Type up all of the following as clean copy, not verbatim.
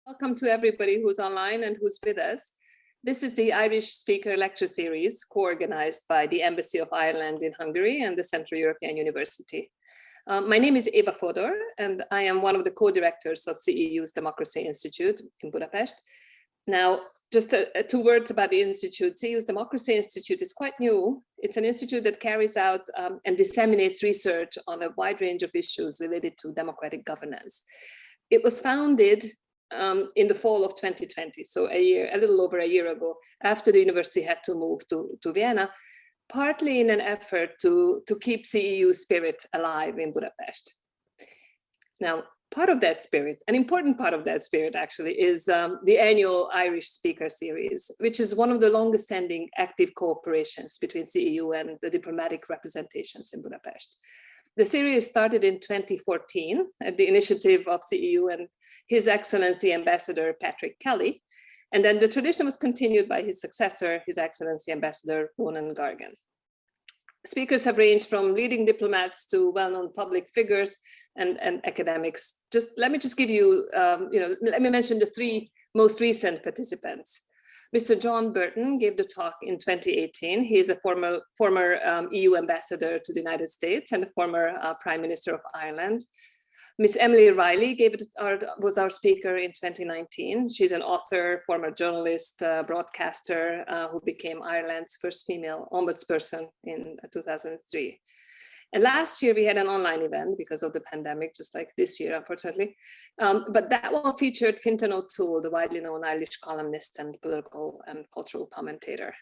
Welcome to everybody who's online and who's with us. This is the Irish Speaker Lecture Series co-organized by the Embassy of Ireland in Hungary and the Central European University. My name is Eva Fodor, and I am one of the co-directors of CEU's Democracy Institute in Budapest. Now, just two words about the Institute. CEU's Democracy Institute is quite new. It's an institute that carries out and disseminates research on a wide range of issues related to democratic governance. It was founded in the fall of 2020, so a little over a year ago, after the university had to move to Vienna, partly in an effort to keep CEU spirit alive in Budapest. Now, part of that spirit, an important part of that spirit actually, is the annual Irish Speaker Series, which is one of the longest standing active cooperations between CEU and the diplomatic representations in Budapest. The series started in 2014 at the initiative of CEU and His Excellency Ambassador Patrick Kelly. And then the tradition was continued by his successor, His Excellency Ambassador Ronan Gargan. Speakers have ranged from leading diplomats to well-known public figures and academics. Let me give you, let me mention the three most recent participants. Mr. John Burton gave the talk in 2018. He is a former EU ambassador to the United States and a former Prime Minister of Ireland. Ms. Emily Riley was our speaker in 2019. She's an author, former journalist, broadcaster who became Ireland's first female ombudsperson in 2003. And last year we had an online event because of the pandemic, just like this year, unfortunately. But that one featured Fintan O'Toole, the widely known Irish columnist and political and cultural commentator.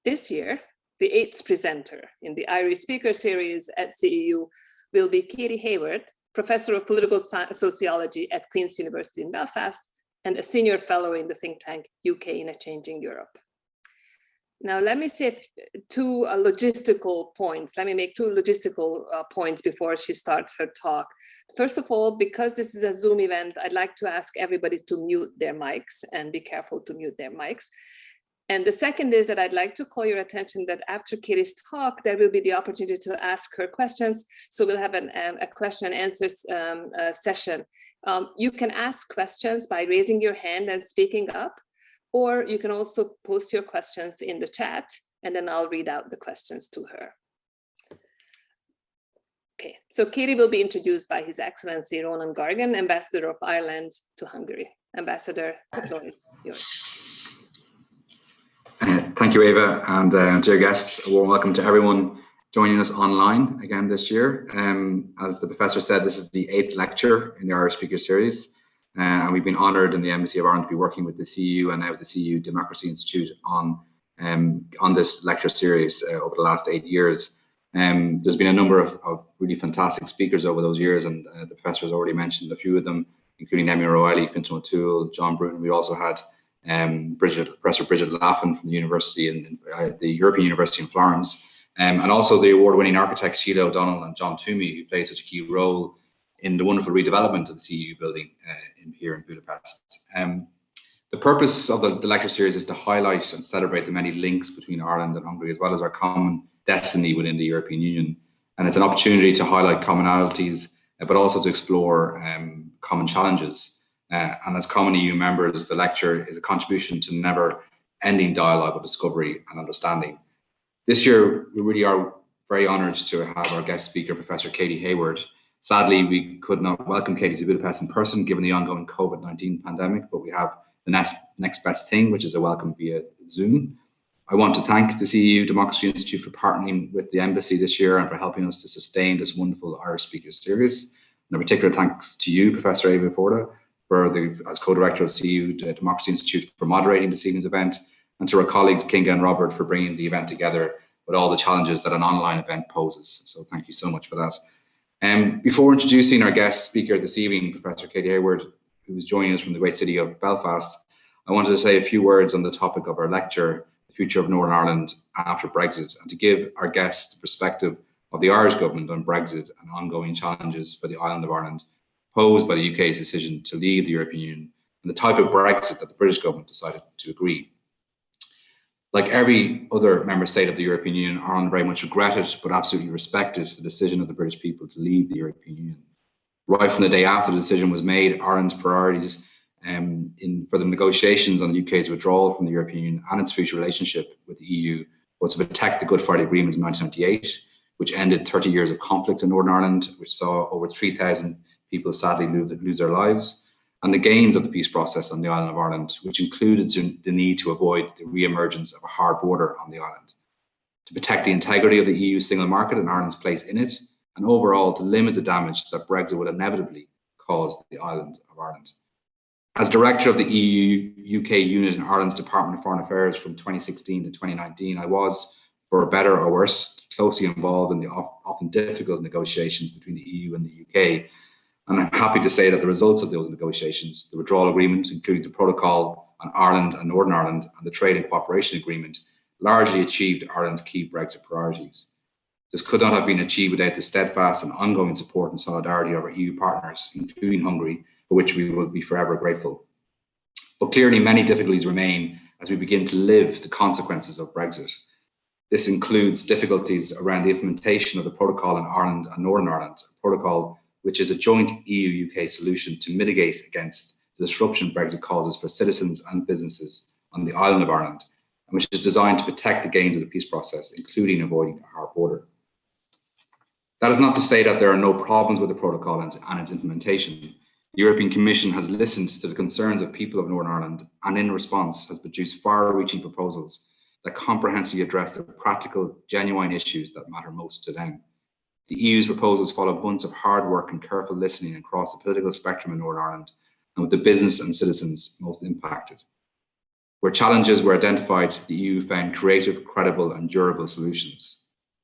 This year, the 8th presenter in the Irish Speaker Series at CEU will be Katie Hayward, Professor of Political Sociology at Queen's University in Belfast and a senior fellow in the think tank UK in a Changing Europe. Now, let me say two logistical points. Let me make two logistical points before she starts her talk. First of all, because this is a Zoom event, I'd like to ask everybody to mute their mics and be careful to mute their mics. And the second is that I'd like to call your attention that after Katie's talk, there will be the opportunity to ask her questions. So we'll have a question and answer session. You can ask questions by raising your hand and speaking up, or you can also post your questions in the chat, and then I'll read out the questions to her. Okay, so Katie will be introduced by His Excellency Ronan Gargan, Ambassador of Ireland to Hungary. Ambassador, the floor is yours. Thank you, Eva, and dear guests, a warm welcome to everyone joining us online again this year. As the professor said, this is the 8th lecture in the Irish Speaker Series, and we've been honoured in the Embassy of Ireland to be working with the CEU and now the CEU Democracy Institute on this lecture series over the last 8 years. There's been a number of really fantastic speakers over those years, and the professor has already mentioned a few of them, including Emily O'Reilly, Fintan O'Toole, John Bruton. We also had Professor Bridget Laffin from the university in the European University in Florence, and also the award-winning architects Sheila O'Donnell and John Toomey, who played such a key role in the wonderful redevelopment of the CEU building here in Budapest. The purpose of the lecture series is to highlight and celebrate the many links between Ireland and Hungary, as well as our common destiny within the European Union. And it's an opportunity to highlight commonalities, but also to explore common challenges. And as common EU members, the lecture is a contribution to never-ending dialogue of discovery and understanding. This year, we really are very honoured to have our guest speaker, Professor Katie Hayward. Sadly, we could not welcome Katie to Budapest in person given the ongoing COVID-19 pandemic, but we have the next best thing, which is a welcome via Zoom. I want to thank the CEU Democracy Institute for partnering with the Embassy this year and for helping us to sustain this wonderful Irish Speaker Series. And a particular thanks to you, Professor Eva Fodor, as co-director of CEU Democracy Institute for moderating this evening's event, and to our colleagues Kinga and Robert for bringing the event together with all the challenges that an online event poses. So thank you so much for that. Before introducing our guest speaker this evening, Professor Katie Hayward, who is joining us from the great city of Belfast, I wanted to say a few words on the topic of our lecture, the future of Northern Ireland after Brexit, and to give our guests the perspective of the Irish government on Brexit and ongoing challenges for the island of Ireland posed by the UK's decision to leave the European Union and the type of Brexit that the British government decided to agree. Like every other member state of the European Union, Ireland very much regretted but absolutely respected the decision of the British people to leave the European Union. Right from the day after the decision was made, Ireland's priorities for the negotiations on the UK's withdrawal from the European Union and its future relationship with the EU was to protect the Good Friday Agreement in 1998, which ended 30 years of conflict in Northern Ireland, which saw over 3,000 people sadly lose their lives, and the gains of the peace process on the island of Ireland, which included the need to avoid the re-emergence of a hard border on the island, to protect the integrity of the EU single market and Ireland's place in it, and overall to limit the damage that Brexit would inevitably cause the island of Ireland. As director of the EU-UK unit in Ireland's Department of Foreign Affairs from 2016 to 2019, I was, for better or worse, closely involved in the often difficult negotiations between the EU and the UK. And I'm happy to say that the results of those negotiations, the withdrawal agreement, including the protocol on Ireland and Northern Ireland, and the trade and cooperation agreement, largely achieved Ireland's key Brexit priorities. This could not have been achieved without the steadfast and ongoing support and solidarity of our EU partners, including Hungary, for which we will be forever grateful. But clearly many difficulties remain as we begin to live the consequences of Brexit. This includes difficulties around the implementation of the protocol in Ireland and Northern Ireland, a protocol which is a joint EU-UK solution to mitigate against the disruption Brexit causes for citizens and businesses on the island of Ireland, and which is designed to protect the gains of the peace process, including avoiding a hard border. That is not to say that there are no problems with the protocol and its implementation. The European Commission has listened to the concerns of people of Northern Ireland and in response has produced far-reaching proposals that comprehensively address the practical, genuine issues that matter most to them. The EU's proposals follow months of hard work and careful listening across the political spectrum in Northern Ireland and with the business and citizens most impacted. Where challenges were identified, the EU found creative, credible and durable solutions.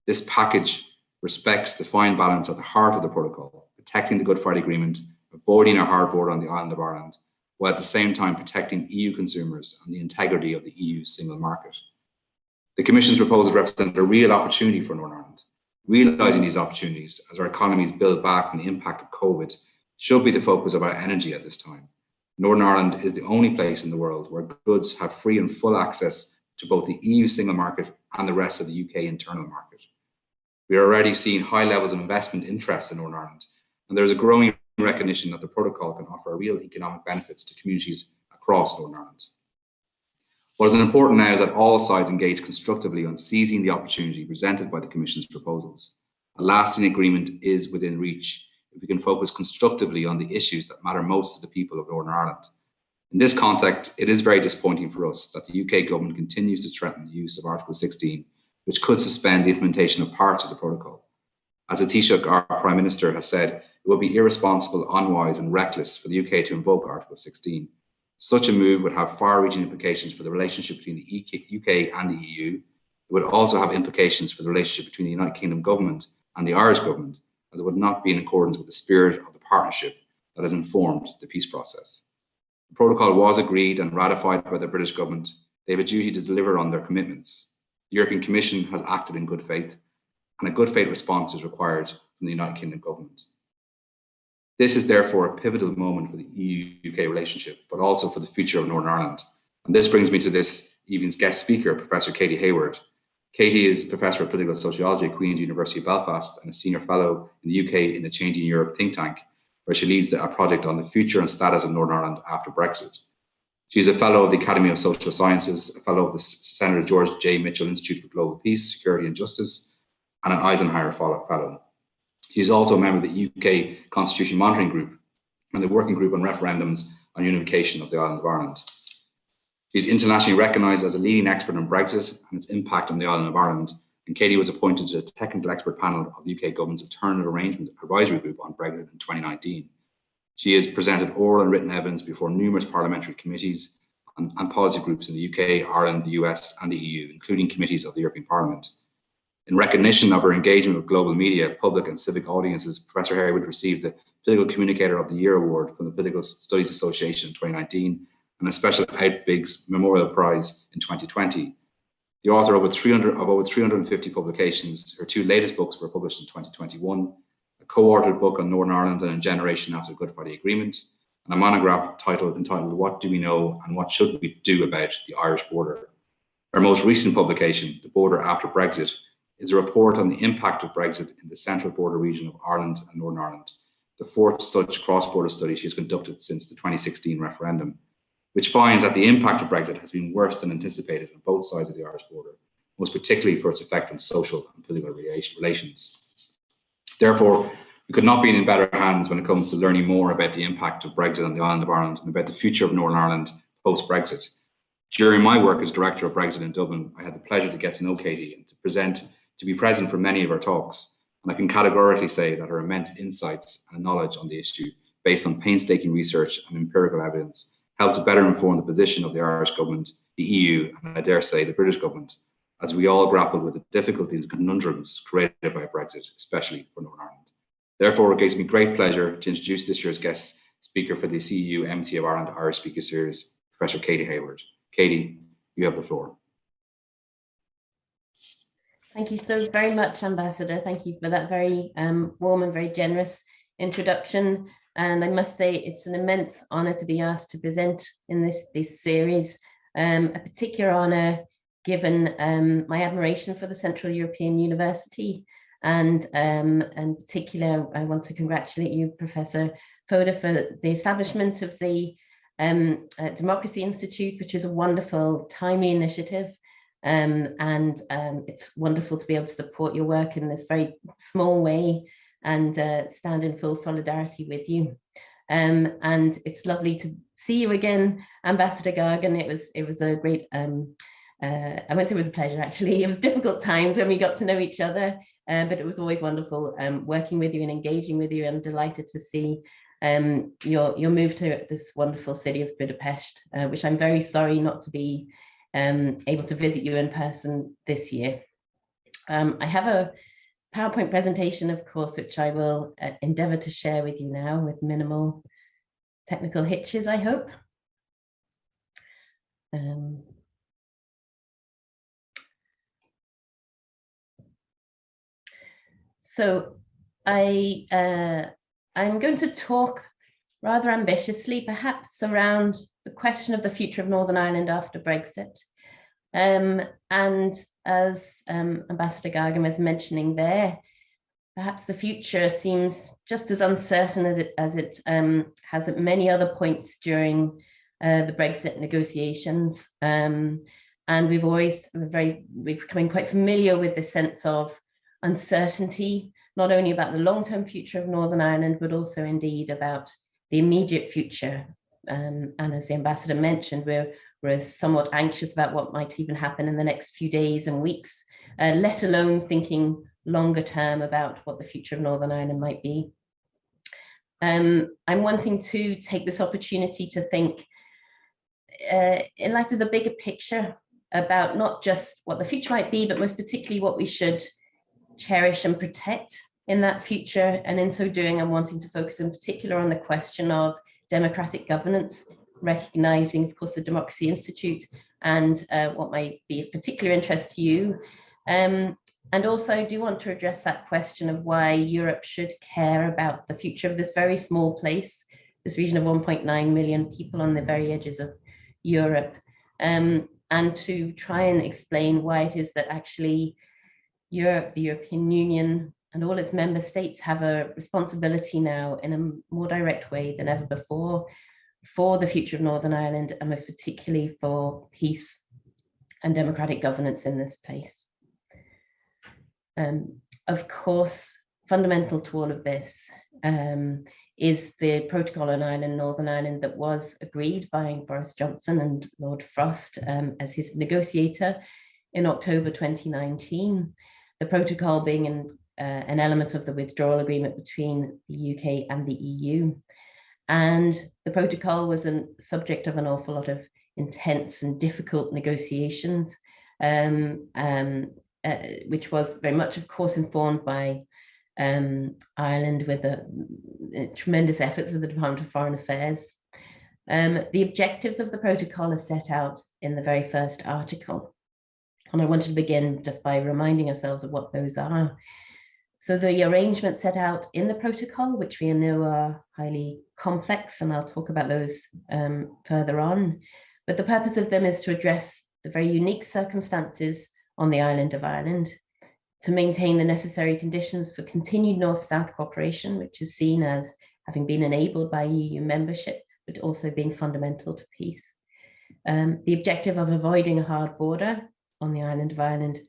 This package respects the fine balance at the heart of the protocol, protecting the Good Friday Agreement, avoiding a hard border on the island of Ireland, while at the same time protecting EU consumers and the integrity of the EU single market. The Commission's proposals represent a real opportunity for Northern Ireland. Realising these opportunities as our economies build back from the impact of COVID should be the focus of our energy at this time. Northern Ireland is the only place in the world where goods have free and full access to both the EU single market and the rest of the UK internal market. We are already seeing high levels of investment interest in Northern Ireland, and there is a growing recognition that the protocol can offer real economic benefits to communities across Northern Ireland. What is important now is that all sides engage constructively on seizing the opportunity presented by the Commission's proposals. A lasting agreement is within reach if we can focus constructively on the issues that matter most to the people of Northern Ireland. In this context, it is very disappointing for us that the UK government continues to threaten the use of Article 16, which could suspend the implementation of parts of the protocol. As the Taoiseach, our Prime Minister, has said, it would be irresponsible, unwise and reckless for the UK to invoke Article 16. Such a move would have far-reaching implications for the relationship between the UK and the EU. It would also have implications for the relationship between the United Kingdom government and the Irish government, as it would not be in accordance with the spirit of the partnership that has informed the peace process. The protocol was agreed and ratified by the British government. They have a duty to deliver on their commitments. The European Commission has acted in good faith, and a good faith response is required from the United Kingdom government. This is therefore a pivotal moment for the EU-UK relationship, but also for the future of Northern Ireland. And this brings me to this evening's guest speaker, Professor Katie Hayward. Katie is Professor of Political Sociology at Queen's University Belfast and a Senior Fellow in the UK in the Changing Europe think tank, where she leads a project on the future and status of Northern Ireland after Brexit. She is a Fellow of the Academy of Social Sciences, a Fellow of the Senator George J. Mitchell Institute for Global Peace, Security and Justice, and an Eisenhower Fellow. She is also a member of the UK Constitution Monitoring Group and the Working Group on Referendums on Unification of the Island of Ireland. She is internationally recognised as a leading expert on Brexit and its impact on the island of Ireland, and Katie was appointed to the technical expert panel of the UK Government's Alternative Arrangements Advisory Group on Brexit in 2019. She has presented oral and written evidence before numerous parliamentary committees and policy groups in the UK, Ireland, the US and the EU, including committees of the European Parliament. In recognition of her engagement with global media, public and civic audiences, Professor Hayward received the Political Communicator of the Year Award from the Political Studies Association in 2019 and a Special Outbigs Memorial Prize in 2020. The author of over 350 publications, her two latest books were published in 2021, a co-authored book on Northern Ireland and a generation after the Good Friday Agreement, and a monograph entitled What Do We Know and What Should We Do About the Irish Border. Her most recent publication, The Border After Brexit, is a report on the impact of Brexit in the central border region of Ireland and Northern Ireland, the fourth such cross-border study she's conducted since the 2016 referendum, which finds that the impact of Brexit has been worse than anticipated on both sides of the Irish border, most particularly for its effect on social and political relations. Therefore, we could not be in better hands when it comes to learning more about the impact of Brexit on the island of Ireland and about the future of Northern Ireland post-Brexit. During my work as Director of Brexit in Dublin, I had the pleasure to get to know Katie and to be present for many of her talks. And I can categorically say that her immense insights and knowledge on the issue, based on painstaking research and empirical evidence, helped to better inform the position of the Irish government, the EU, and I dare say the British government, as we all grappled with the difficulties and conundrums created by Brexit, especially for Northern Ireland. Therefore, it gives me great pleasure to introduce this year's guest speaker for the CEU MT of Ireland Irish Speaker Series, Professor Katie Hayward. Katie, you have the floor. Thank you so very much, Ambassador. Thank you for that very warm and very generous introduction. And I must say it's an immense honour to be asked to present in this series, a particular honour given my admiration for the Central European University. And in particular, I want to congratulate you, Professor Foda, for the establishment of the Democracy Institute, which is a wonderful, timely initiative. It's wonderful to be able to support your work in this very small way and stand in full solidarity with you. And it's lovely to see you again, Ambassador Gargan. It was a great, I won't say it was a pleasure actually. It was difficult times when we got to know each other, but it was always wonderful working with you and engaging with you, and delighted to see your move to this wonderful city of Budapest, which I'm very sorry not to be able to visit you in person this year. I have a PowerPoint presentation, of course, which I will endeavour to share with you now with minimal technical hitches, I hope. So I'm going to talk rather ambitiously, perhaps, around the question of the future of Northern Ireland after Brexit. And as Ambassador Gargan was mentioning there, perhaps the future seems just as uncertain as it has at many other points during the Brexit negotiations. And we're becoming quite familiar with the sense of uncertainty, not only about the long-term future of Northern Ireland, but also indeed about the immediate future. And as the Ambassador mentioned, we're somewhat anxious about what might even happen in the next few days and weeks, let alone thinking longer term about what the future of Northern Ireland might be. I'm wanting to take this opportunity to think, in light of the bigger picture, about not just what the future might be, but most particularly what we should cherish and protect in that future. And in so doing, I'm wanting to focus in particular on the question of democratic governance, recognizing, of course, the Democracy Institute and what might be of particular interest to you. And also, I do want to address that question of why Europe should care about the future of this very small place, this region of 1.9 million people on the very edges of Europe, and to try and explain why it is that actually Europe, the European Union, and all its member states have a responsibility now in a more direct way than ever before for the future of Northern Ireland, and most particularly for peace and democratic governance in this place. Of course, fundamental to all of this is the protocol on Ireland, Northern Ireland, that was agreed by Boris Johnson and Lord Frost as his negotiator in October 2019. The protocol being an element of the withdrawal agreement between the UK and the EU. And the protocol was a subject of an awful lot of intense and difficult negotiations, which was very much, of course, informed by Ireland with the tremendous efforts of the Department of Foreign Affairs. The objectives of the protocol are set out in the very first article. And I wanted to begin just by reminding ourselves of what those are. So the arrangements set out in the protocol, which we know are highly complex, and I'll talk about those further on. But the purpose of them is to address the very unique circumstances on the island of Ireland, to maintain the necessary conditions for continued North-South cooperation, which is seen as having been enabled by EU membership, but also being fundamental to peace. The objective of avoiding a hard border on the island of Ireland,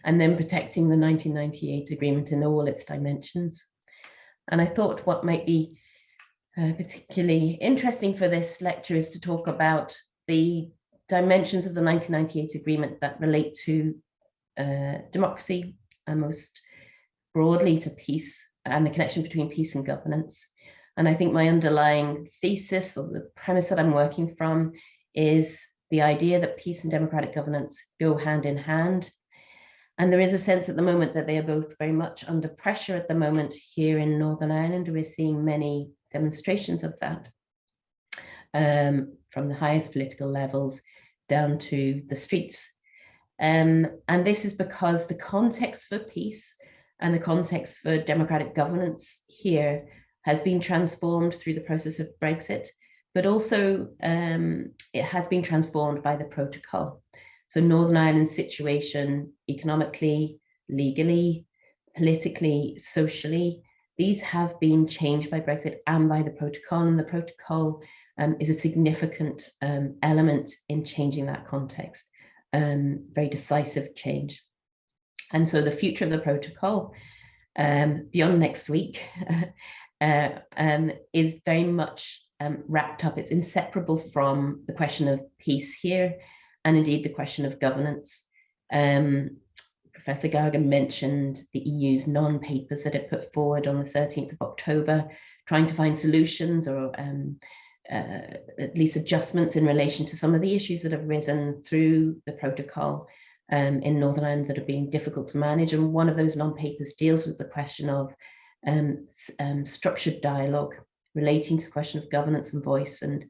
and then protecting the 1998 agreement in all its dimensions. And I thought what might be particularly interesting for this lecture is to talk about the dimensions of the 1998 agreement that relate to democracy, and most broadly to peace and the connection between peace and governance. And I think my underlying thesis, or the premise that I'm working from, is the idea that peace and democratic governance go hand in hand. And there is a sense at the moment that they are both very much under pressure at the moment here in Northern Ireland. We're seeing many demonstrations of that, from the highest political levels down to the streets. And this is because the context for peace and the context for democratic governance here has been transformed through the process of Brexit, but also it has been transformed by the protocol. So Northern Ireland's situation economically, legally, politically, socially, these have been changed by Brexit and by the protocol, and the protocol is a significant element in changing that context, very decisive change. And so the future of the protocol beyond next week is very much wrapped up. It's inseparable from the question of peace here, and indeed the question of governance. Professor Gargan mentioned the EU's non-papers that it put forward on the 13th of October, trying to find solutions or at least adjustments in relation to some of the issues that have risen through the protocol in Northern Ireland that have been difficult to manage. And one of those non-papers deals with the question of structured dialogue relating to the question of governance and voice and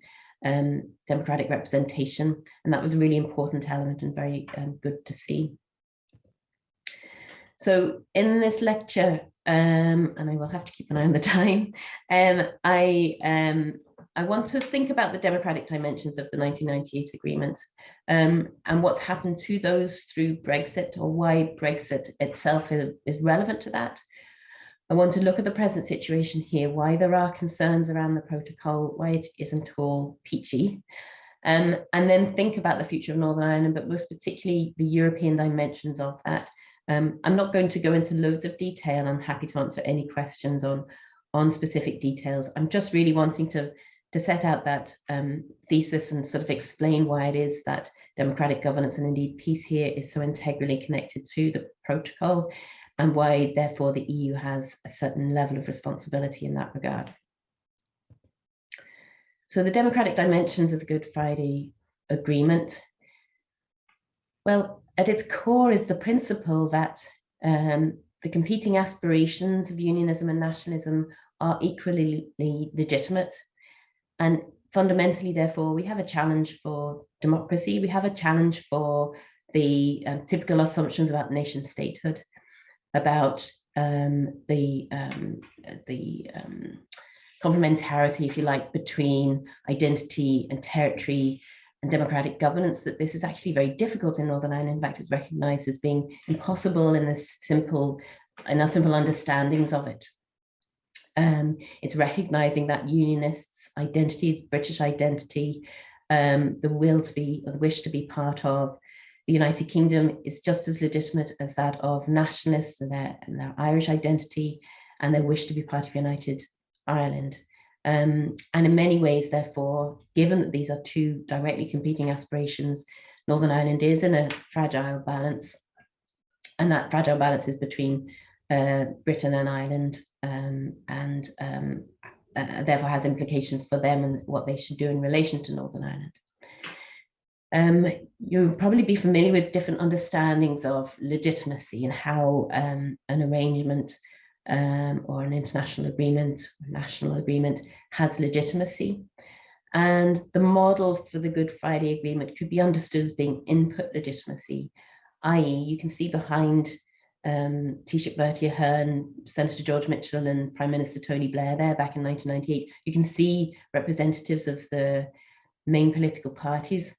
democratic representation. And that was a really important element and very good to see. So in this lecture, and I will have to keep an eye on the time, I want to think about the democratic dimensions of the 1998 agreement and what's happened to those through Brexit, or why Brexit itself is relevant to that. I want to look at the present situation here, why there are concerns around the protocol, why it isn't all peachy, and then think about the future of Northern Ireland, but most particularly the European dimensions of that. I'm not going to go into loads of detail. I'm happy to answer any questions on specific details. I'm just really wanting to set out that thesis and sort of explain why it is that democratic governance and indeed peace here is so integrally connected to the protocol, and why therefore the EU has a certain level of responsibility in that regard. So the democratic dimensions of the Good Friday Agreement. Well, at its core is the principle that the competing aspirations of unionism and nationalism are equally legitimate. And fundamentally, therefore, we have a challenge for democracy. We have a challenge for the typical assumptions about nation statehood, about the complementarity, if you like, between identity and territory and democratic governance, that this is actually very difficult in Northern Ireland. In fact, it's recognized as being impossible in our simple understandings of it. It's recognizing that unionists' identity, British identity, the will to be, or the wish to be part of the United Kingdom is just as legitimate as that of nationalists and their Irish identity and their wish to be part of United Ireland. And in many ways, therefore, given that these are two directly competing aspirations, Northern Ireland is in a fragile balance. And that fragile balance is between Britain and Ireland, and therefore has implications for them and what they should do in relation to Northern Ireland. You'll probably be familiar with different understandings of legitimacy and how an arrangement or an international agreement, or national agreement, has legitimacy. And the model for the Good Friday Agreement could be understood as being input legitimacy, i.e. you can see behind Taoiseach Bertie Ahern, Senator George Mitchell and Prime Minister Tony Blair there back in 1998, you can see representatives of the main political parties,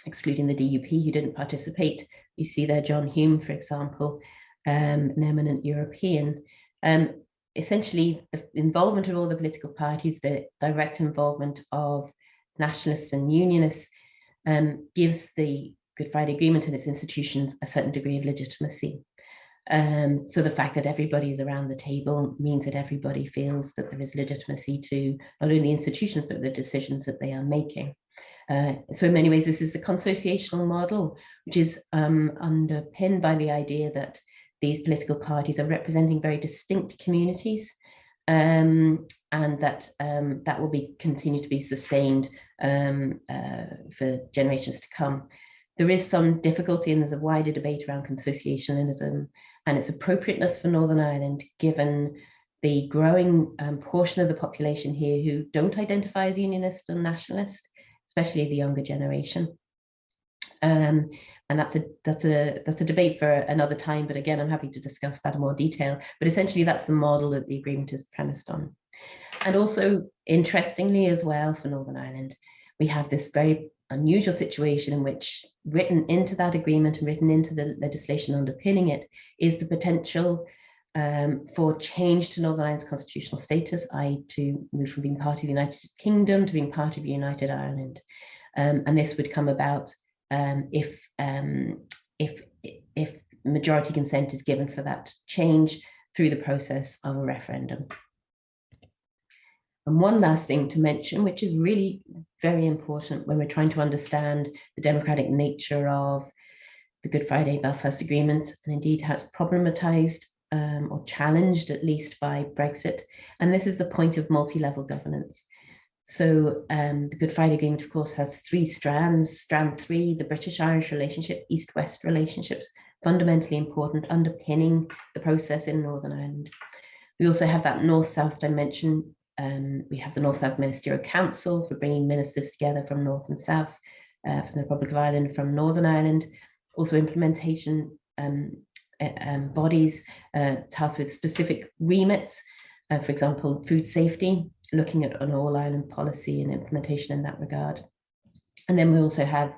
excluding the DUP who didn't participate. You see there John Hume, for example, an eminent European. essentially the involvement of all the political parties, the direct involvement of nationalists and unionists, gives the Good Friday Agreement and its institutions a certain degree of legitimacy. So the fact that everybody is around the table means that everybody feels that there is legitimacy to not only institutions, but the decisions that they are making. So in many ways, this is the consociational model, which is underpinned by the idea that these political parties are representing very distinct communities, and that that will continue to be sustained for generations to come. There is some difficulty, and there's a wider debate around consociationalism and its appropriateness for Northern Ireland, given the growing portion of the population here who don't identify as unionist and nationalist, especially the younger generation. And that's a debate for another time, but again, I'm happy to discuss that in more detail. But essentially, that's the model that the agreement is premised on. And also, interestingly as well, for Northern Ireland, we have this very unusual situation in which, written into that agreement and written into the legislation underpinning it, is the potential for change to Northern Ireland's constitutional status, i.e. to move from being part of the United Kingdom to being part of United Ireland. And this would come about if majority consent is given for that change through the process of a referendum. And one last thing to mention, which is really very important when we're trying to understand the democratic nature of the Good Friday Belfast Agreement, and indeed how it's problematized or challenged at least by Brexit. And this is the point of multi-level governance. So the Good Friday Agreement, of course, has three strands. Strand 3, the British-Irish relationship, East-West relationships, fundamentally important, underpinning the process in Northern Ireland. We also have that North-South dimension. We have the North-South Ministerial Council for bringing ministers together from North and South, from the Republic of Ireland, from Northern Ireland. Also implementation bodies tasked with specific remits, for example, food safety, looking at an all-Ireland policy and implementation in that regard. And then we also have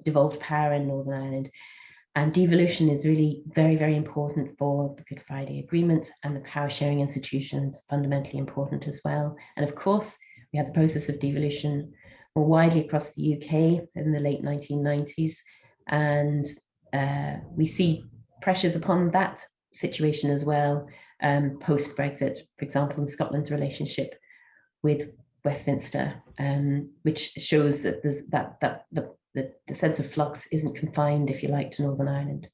devolved power in Northern Ireland. And devolution is really very, very important for the Good Friday Agreement, and the power sharing institutions fundamentally important as well. And of course, we had the process of devolution more widely across the UK in the late 1990s. And we see pressures upon that situation as well, post-Brexit, for example, in Scotland's relationship with Westminster, which shows that there's the sense of flux isn't confined, if you like, to Northern Ireland.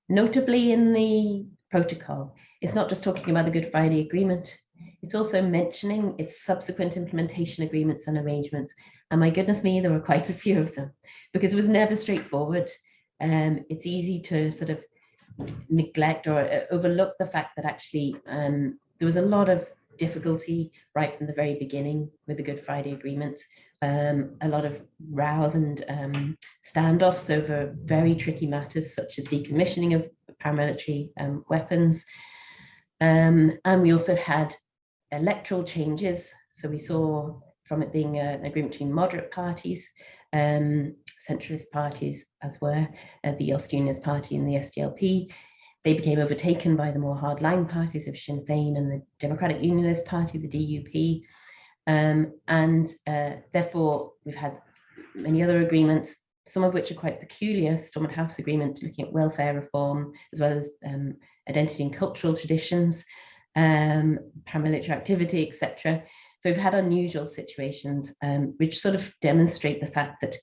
Notably in the protocol, it's not just talking about the Good Friday Agreement, it's also mentioning its subsequent implementation agreements and arrangements. And my goodness me, there were quite a few of them, because it was never straightforward. It's easy to sort of neglect or overlook the fact that actually there was a lot of difficulty right from the very beginning with the Good Friday Agreement. A lot of rows and standoffs over very tricky matters such as decommissioning of paramilitary weapons. And we also had electoral changes. So we saw from it being an agreement between moderate parties, centralist parties as were, the Ulster Unionist Party and the SDLP. They became overtaken by the more hardline parties of Sinn Féin and the Democratic Unionist Party, the DUP. Therefore, we've had many other agreements, some of which are quite peculiar. Stormont House Agreement looking at welfare reform, as well as identity and cultural traditions, paramilitary activity, etc. So we've had unusual situations, which sort of demonstrate the fact that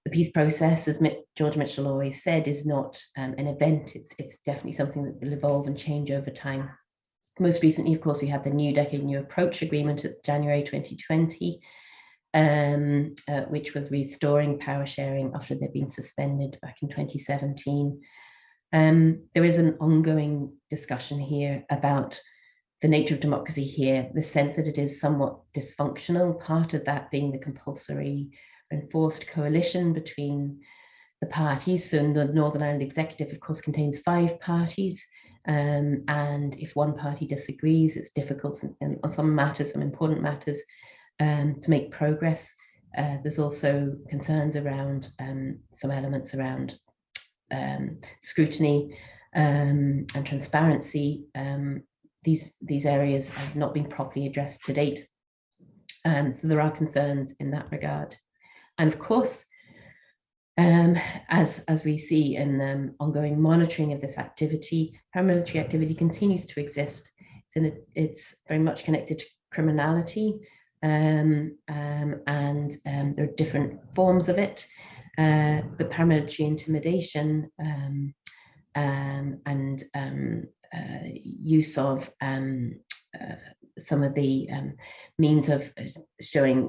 the peace process, as George Mitchell always said, is not an event. It's definitely something that will evolve and change over time. Most recently, of course, we had the New Decade, New Approach Agreement at January 2020, which was restoring power sharing after they'd been suspended back in 2017. There is an ongoing discussion here about the nature of democracy here, the sense that it is somewhat dysfunctional, part of that being the compulsory enforced coalition between the parties. So the Northern Ireland Executive, of course, contains 5 parties. And if one party disagrees, it's difficult on some matters, some important matters, to make progress. There's also concerns around some elements around scrutiny and transparency, these areas have not been properly addressed to date. So there are concerns in that regard. And of course, as we see in ongoing monitoring of this activity, paramilitary activity continues to exist. It's very much connected to criminality, and there are different forms of it, but paramilitary intimidation and use of some of the means of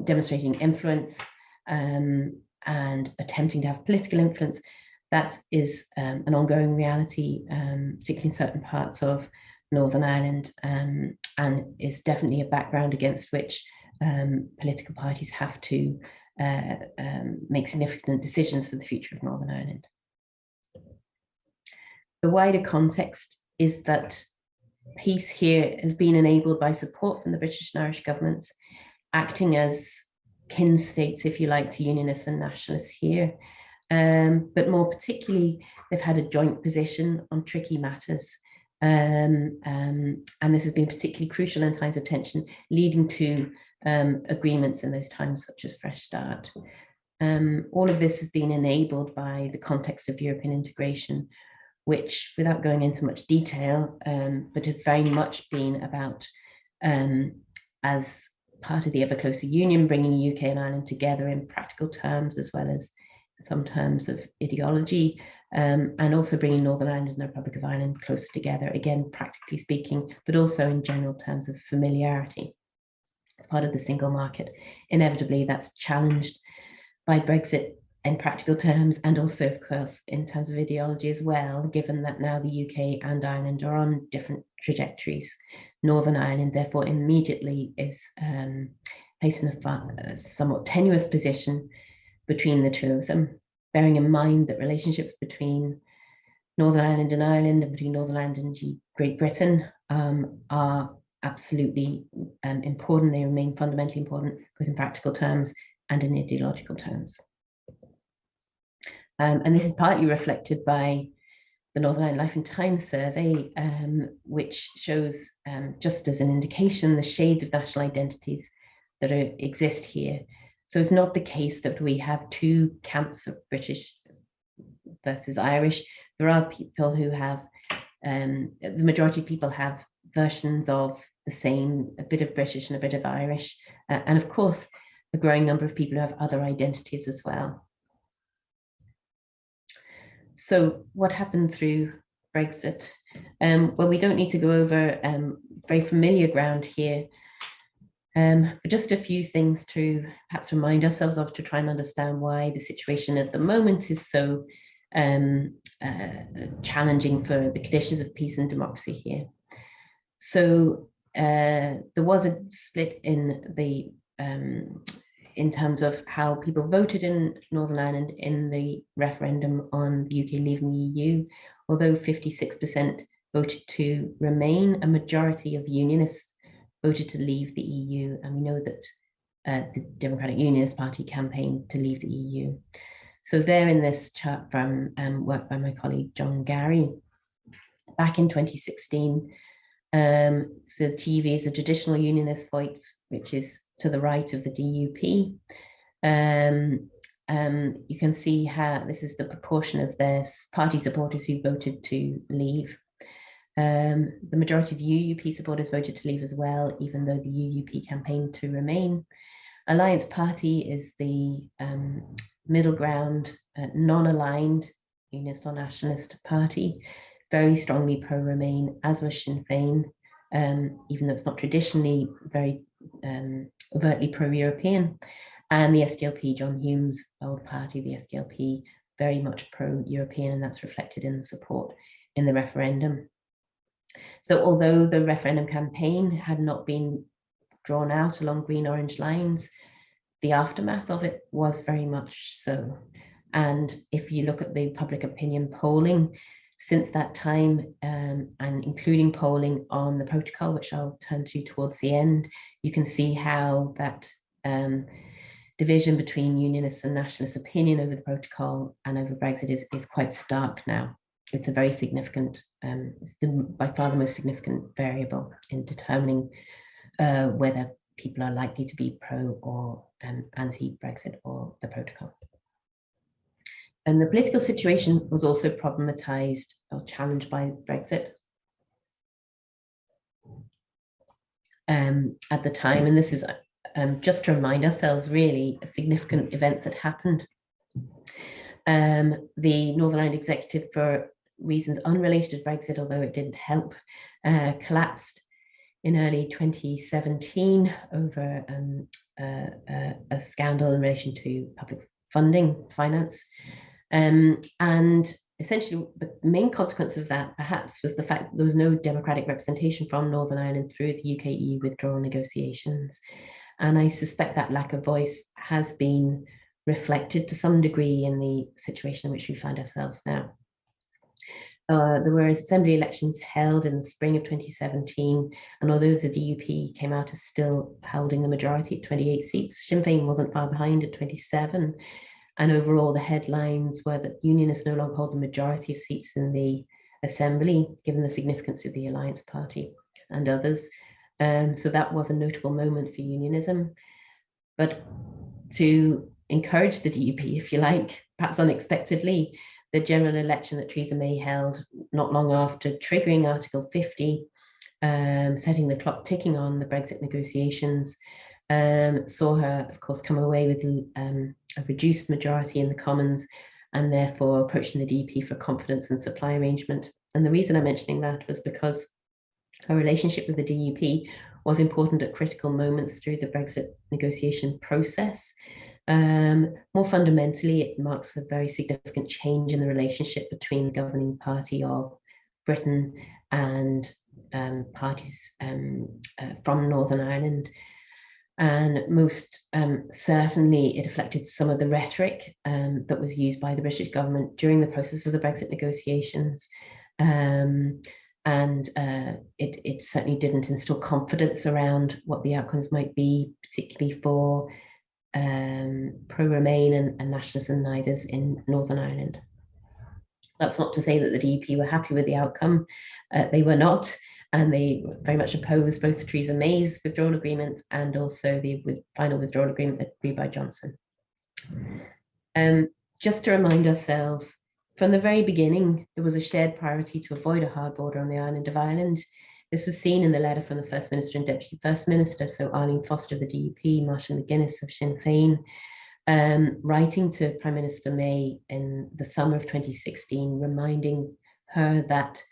demonstrating influence and attempting to have political influence, that is an ongoing reality, particularly in certain parts of Northern Ireland, and is definitely a background against which political parties have to make significant decisions for the future of Northern Ireland. The wider context is that peace here has been enabled by support from the British and Irish governments, acting as kin states, if you like, to unionists and nationalists here. But more particularly, they've had a joint position on tricky matters. And this has been particularly crucial in times of tension, leading to agreements in those times, such as Fresh Start. All of this has been enabled by the context of European integration, which, without going into much detail, but has very much been about, as part of the ever closer union, bringing UK and Ireland together in practical terms, as well as some terms of ideology, and also bringing Northern Ireland and the Republic of Ireland closer together, again, practically speaking, but also in general terms of familiarity. As part of the single market, inevitably that's challenged by Brexit in practical terms, and also, of course, in terms of ideology as well, given that now the UK and Ireland are on different trajectories. Northern Ireland, therefore, immediately is placed in a somewhat tenuous position between the two of them, bearing in mind that relationships between Northern Ireland and Ireland, and between Northern Ireland and Great Britain, are absolutely important. They remain fundamentally important, both in practical terms and in ideological terms. And this is partly reflected by the Northern Ireland Life and Times survey, which shows, just as an indication, the shades of national identities that exist here. So it's not the case that we have two camps of British versus Irish. There are people who have, the majority of people have versions of the same, a bit of British and a bit of Irish, and of course, a growing number of people who have other identities as well. So what happened through Brexit? Well, we don't need to go over very familiar ground here, but just a few things to perhaps remind ourselves of, to try and understand why the situation at the moment is so challenging for the conditions of peace and democracy here. So there was a split in the in terms of how people voted in Northern Ireland in the referendum on the UK leaving the EU. Although 56% voted to remain, a majority of unionists voted to leave the EU. And we know that the Democratic Unionist Party campaigned to leave the EU. So there in this chart from work by my colleague John Gary, back in 2016, so TV is a traditional unionist voice, which is to the right of the DUP. You can see how this is the proportion of their party supporters who voted to leave. The majority of UUP supporters voted to leave as well, even though the UUP campaigned to remain. Alliance Party is the middle ground, non-aligned unionist or nationalist party, very strongly pro-Remain, as was Sinn Féin, even though it's not traditionally very overtly pro-European. And the SDLP, John Hume's old party, the SDLP, very much pro-European, and that's reflected in the support in the referendum. So although the referendum campaign had not been drawn out along green-orange lines, the aftermath of it was very much so. And if you look at the public opinion polling since that time, and including polling on the protocol, which I'll turn to towards the end, you can see how that division between unionists and nationalist opinion over the protocol and over Brexit is quite stark now. it's a very significant, it's by far the most significant variable in determining whether people are likely to be pro or anti-Brexit or the protocol. And the political situation was also problematized or challenged by Brexit at the time. And this is just to remind ourselves, really, significant events that happened. The Northern Ireland Executive, for reasons unrelated to Brexit, although it didn't help, collapsed in early 2017 over a scandal in relation to public funding, finance. And essentially, the main consequence of that, perhaps, was the fact that there was no democratic representation from Northern Ireland through the UK-EU withdrawal negotiations. And I suspect that lack of voice has been reflected to some degree in the situation in which we find ourselves now. There were assembly elections held in the spring of 2017, and although the DUP came out as still holding the majority at 28 seats, Sinn Féin wasn't far behind at 27. And overall, the headlines were that Unionists no longer hold the majority of seats in the Assembly, given the significance of the Alliance Party and others. So that was a notable moment for unionism. But to encourage the DUP, if you like, perhaps unexpectedly, the general election that Theresa May held not long after triggering Article 50, setting the clock ticking on the Brexit negotiations, saw her, of course, come away with a reduced majority in the Commons, and therefore approaching the DUP for confidence and supply arrangement. And the reason I'm mentioning that was because her relationship with the DUP was important at critical moments through the Brexit negotiation process. More fundamentally, it marks a very significant change in the relationship between the governing party of Britain and parties from Northern Ireland. And most certainly it reflected some of the rhetoric that was used by the British government during the process of the Brexit negotiations. It certainly didn't instill confidence around what the outcomes might be, particularly for pro-Remain and nationalists and neithers in Northern Ireland. That's not to say that the DUP were happy with the outcome. They were not, and they very much opposed both Theresa May's withdrawal agreement and also the final withdrawal agreement agreed by Johnson. Just to remind ourselves, from the very beginning, there was a shared priority to avoid a hard border on the island of Ireland. This was seen in the letter from the First Minister and Deputy First Minister, so Arlene Foster of the DUP, Martin McGuinness of Sinn Féin, writing to Prime Minister May in the summer of 2016, reminding her that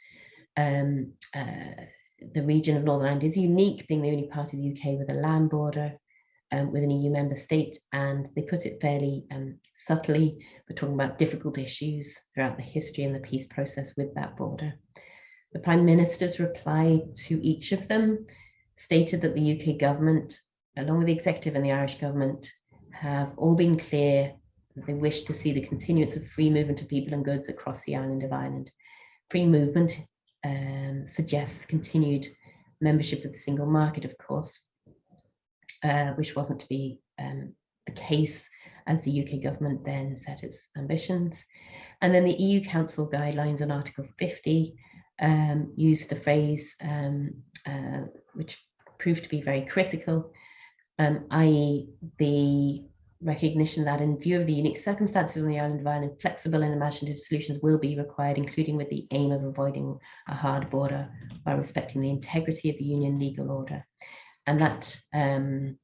the region of Northern Ireland is unique, being the only part of the UK with a land border with an EU member state, and they put it fairly subtly. We're talking about difficult issues throughout the history and the peace process with that border. The Prime Minister's reply to each of them stated that the UK government, along with the executive and the Irish government, have all been clear that they wish to see the continuance of free movement of people and goods across the island of Ireland. Free movement suggests continued membership of the single market, of course, which wasn't to be the case as the UK government then set its ambitions. And then the EU Council guidelines on Article 50 used a phrase which proved to be very critical, i.e. the recognition that in view of the unique circumstances on the island of Ireland, flexible and imaginative solutions will be required, including with the aim of avoiding a hard border while respecting the integrity of the union legal order. And that the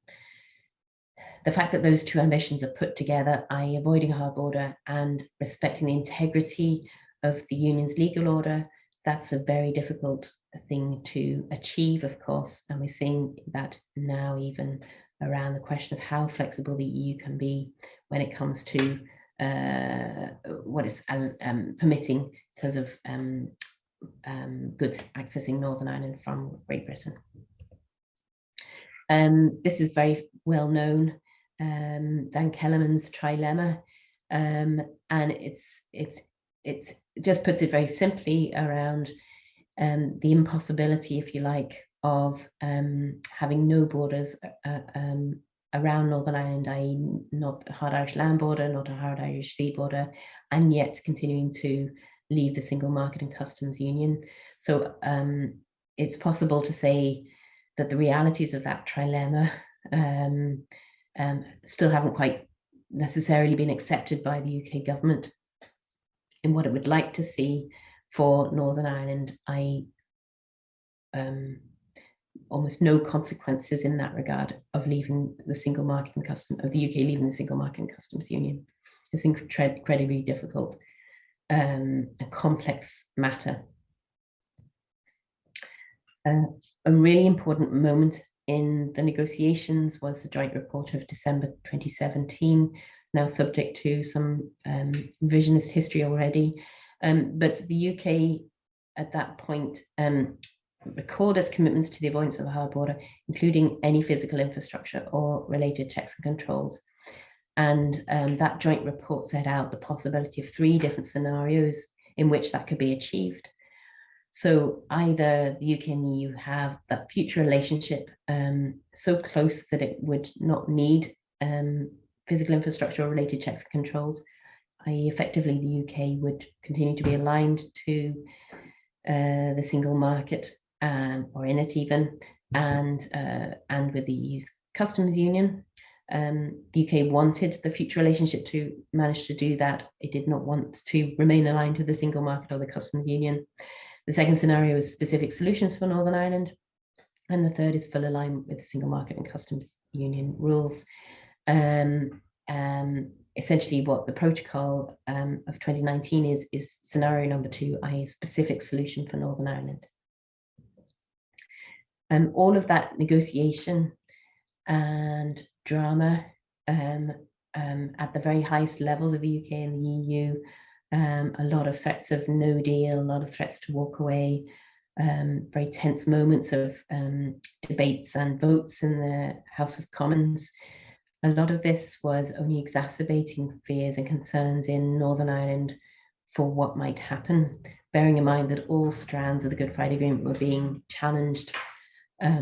fact that those two ambitions are put together, i.e. avoiding a hard border and respecting the integrity of the union's legal order, that's a very difficult thing to achieve, of course. And we're seeing that now even around the question of how flexible the EU can be when it comes to what is permitting in terms of goods accessing Northern Ireland from Great Britain. This is very well known, Dan Kellerman's trilemma, and it just puts it very simply around the impossibility, if you like, of having no borders around Northern Ireland, i.e. not a hard Irish land border, not a hard Irish sea border, and yet continuing to leave the single market and customs union. So it's possible to say that the realities of that trilemma still haven't quite necessarily been accepted by the UK government in what it would like to see for Northern Ireland, i.e. almost no consequences in that regard of leaving the single market and of the UK leaving the single market and customs union. It's incredibly difficult, a complex matter. A really important moment in the negotiations was the joint report of December 2017, now subject to some revisionist history already. But the UK at that point recalled its commitments to the avoidance of a hard border, including any physical infrastructure or related checks and controls. And that joint report set out the possibility of 3 different scenarios in which that could be achieved. So either the UK and the EU have that future relationship so close that it would not need physical infrastructure or related checks and controls, i.e. effectively the UK would continue to be aligned to the single market or in it even, and with the EU's customs union. The UK wanted the future relationship to manage to do that. It did not want to remain aligned to the single market or the customs union. The second scenario is specific solutions for Northern Ireland. And the third is full alignment with the single market and customs union rules. Essentially what the protocol of 2019 is scenario number 2, i.e. specific solution for Northern Ireland. All of that negotiation and drama at the very highest levels of the UK and the EU, a lot of threats of no deal, a lot of threats to walk away, very tense moments of debates and votes in the House of Commons. A lot of this was only exacerbating fears and concerns in Northern Ireland for what might happen, bearing in mind that all strands of the Good Friday Agreement were being challenged,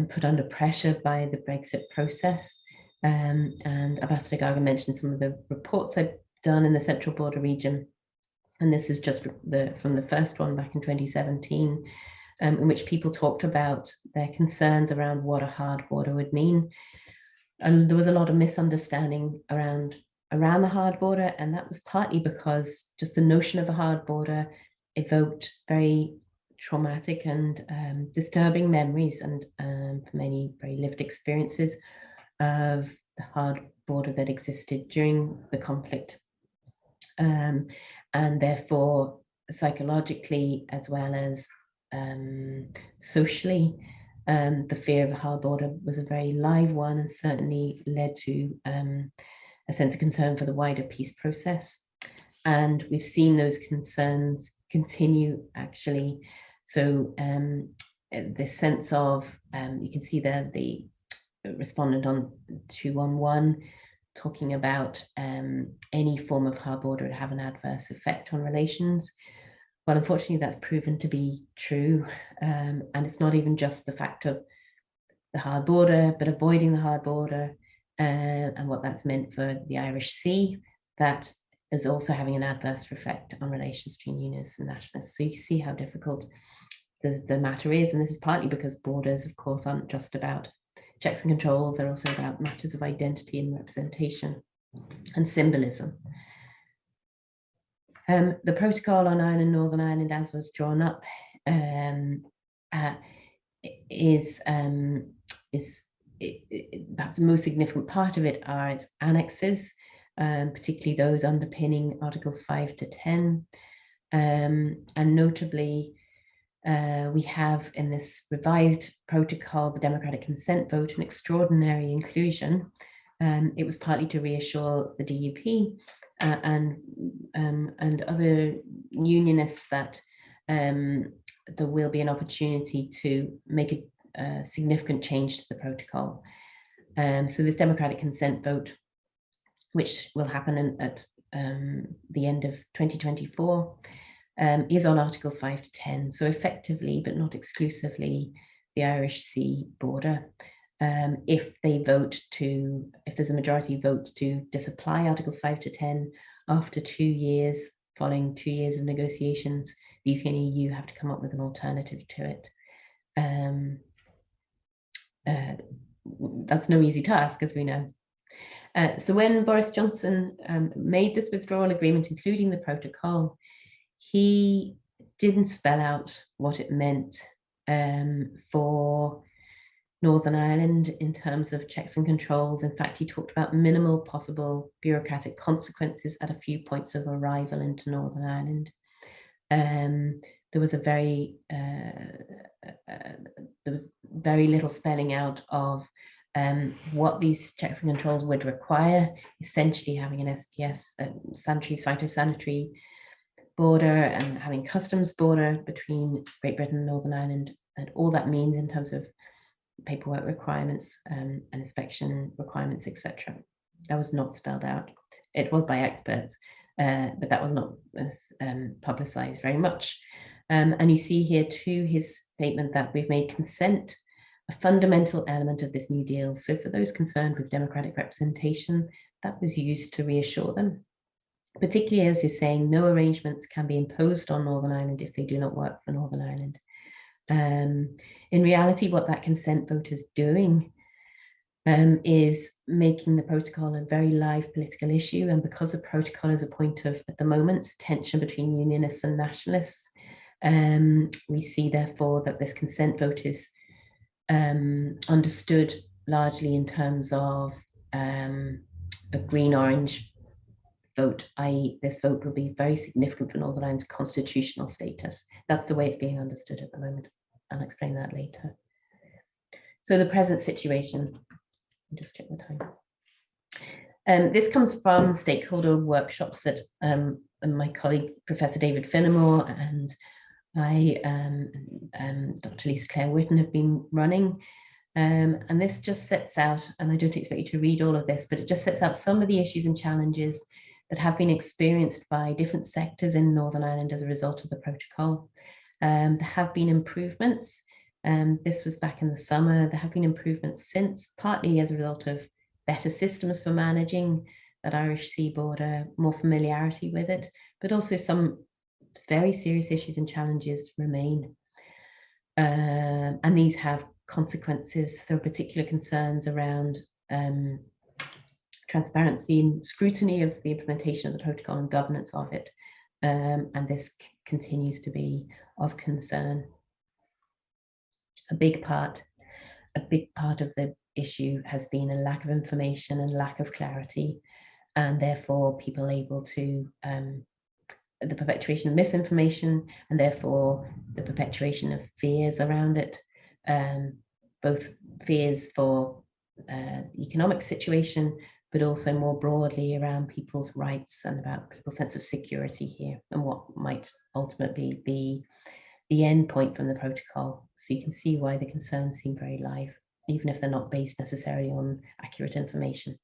put under pressure by the Brexit process. And Ambassador Gaga mentioned some of the reports I've done in the Central Border region. And this is just from the first one back in 2017, in which people talked about their concerns around what a hard border would mean. And there was a lot of misunderstanding around the hard border, and that was partly because just the notion of a hard border evoked very traumatic and disturbing memories and for many very lived experiences of the hard border that existed during the conflict. And therefore, psychologically as well as socially, the fear of a hard border was a very live one and certainly led to a sense of concern for the wider peace process. And we've seen those concerns continue actually. So this sense of, you can see there the respondent on 211 talking about any form of hard border would have an adverse effect on relations. Well, unfortunately, that's proven to be true. And it's not even just the fact of the hard border, but avoiding the hard border and what that's meant for the Irish Sea, that is also having an adverse effect on relations between unionists and nationalists. So you see how difficult the matter is. And this is partly because borders, of course, aren't just about checks and controls. They're also about matters of identity and representation and symbolism. The protocol on Ireland, Northern Ireland, as was drawn up, is perhaps the most significant part of it are its annexes, particularly those underpinning Articles 5 to 10. And notably, we have in this revised protocol, the democratic consent vote, an extraordinary inclusion. It was partly to reassure the DUP and other unionists that there will be an opportunity to make a significant change to the protocol. So this democratic consent vote, which will happen at the end of 2024, is on Articles 5 to 10. So effectively, but not exclusively, the Irish Sea border. If there's a majority vote to disapply Articles 5 to 10 after 2 years following 2 years of negotiations, the UK and EU have to come up with an alternative to it. That's no easy task, as we know. So when Boris Johnson made this withdrawal agreement, including the protocol, he didn't spell out what it meant for Northern Ireland in terms of checks and controls. In fact, he talked about minimal possible bureaucratic consequences at a few points of arrival into Northern Ireland. There was very little spelling out of what these checks and controls would require, essentially having an SPS, phytosanitary border, and having customs border between Great Britain and Northern Ireland, and all that means in terms of paperwork requirements and inspection requirements, etc. That was not spelled out. It was by experts, but that was not publicized very much. And you see here too his statement that we've made consent a fundamental element of this new deal. So for those concerned with democratic representation, that was used to reassure them, particularly as he's saying no arrangements can be imposed on Northern Ireland if they do not work for Northern Ireland. In reality, what that consent vote is doing is making the protocol a very live political issue. And because the protocol is a point of, at the moment, tension between unionists and nationalists, we see therefore that this consent vote is understood largely in terms of a green-orange vote, i.e. this vote will be very significant for Northern Ireland's constitutional status. That's the way it's being understood at the moment. I'll explain that later. So the present situation, just check the time. This comes from stakeholder workshops that my colleague, Professor David Finnemore, and I, Dr. Lisa Claire Whitten have been running. And this just sets out, and I don't expect you to read all of this, but it just sets out some of the issues and challenges that have been experienced by different sectors in Northern Ireland as a result of the protocol. There have been improvements. This was back in the summer. There have been improvements since, partly as a result of better systems for managing that Irish sea border, more familiarity with it, but also some very serious issues and challenges remain. And these have consequences. There are particular concerns around transparency and scrutiny of the implementation of the protocol and governance of it. And this continues to be of concern. A big part of the issue has been a lack of information and lack of clarity, and therefore people able to the perpetuation of misinformation, and therefore the perpetuation of fears around it, both fears for the economic situation, but also more broadly around people's rights and about people's sense of security here and what might ultimately be the end point from the protocol. So you can see why the concerns seem very live, even if they're not based necessarily on accurate information.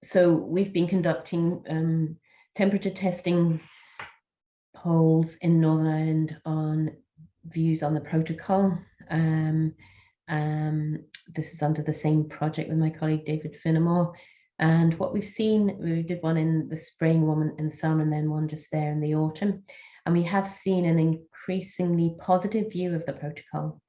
So we've been conducting temperature testing polls in Northern Ireland on views on the protocol. This is under the same project with my colleague David Finnemore. And what we've seen, we did one in the spring, one in the summer, and then one just there in the autumn. And we have seen an increasingly positive view of the protocol.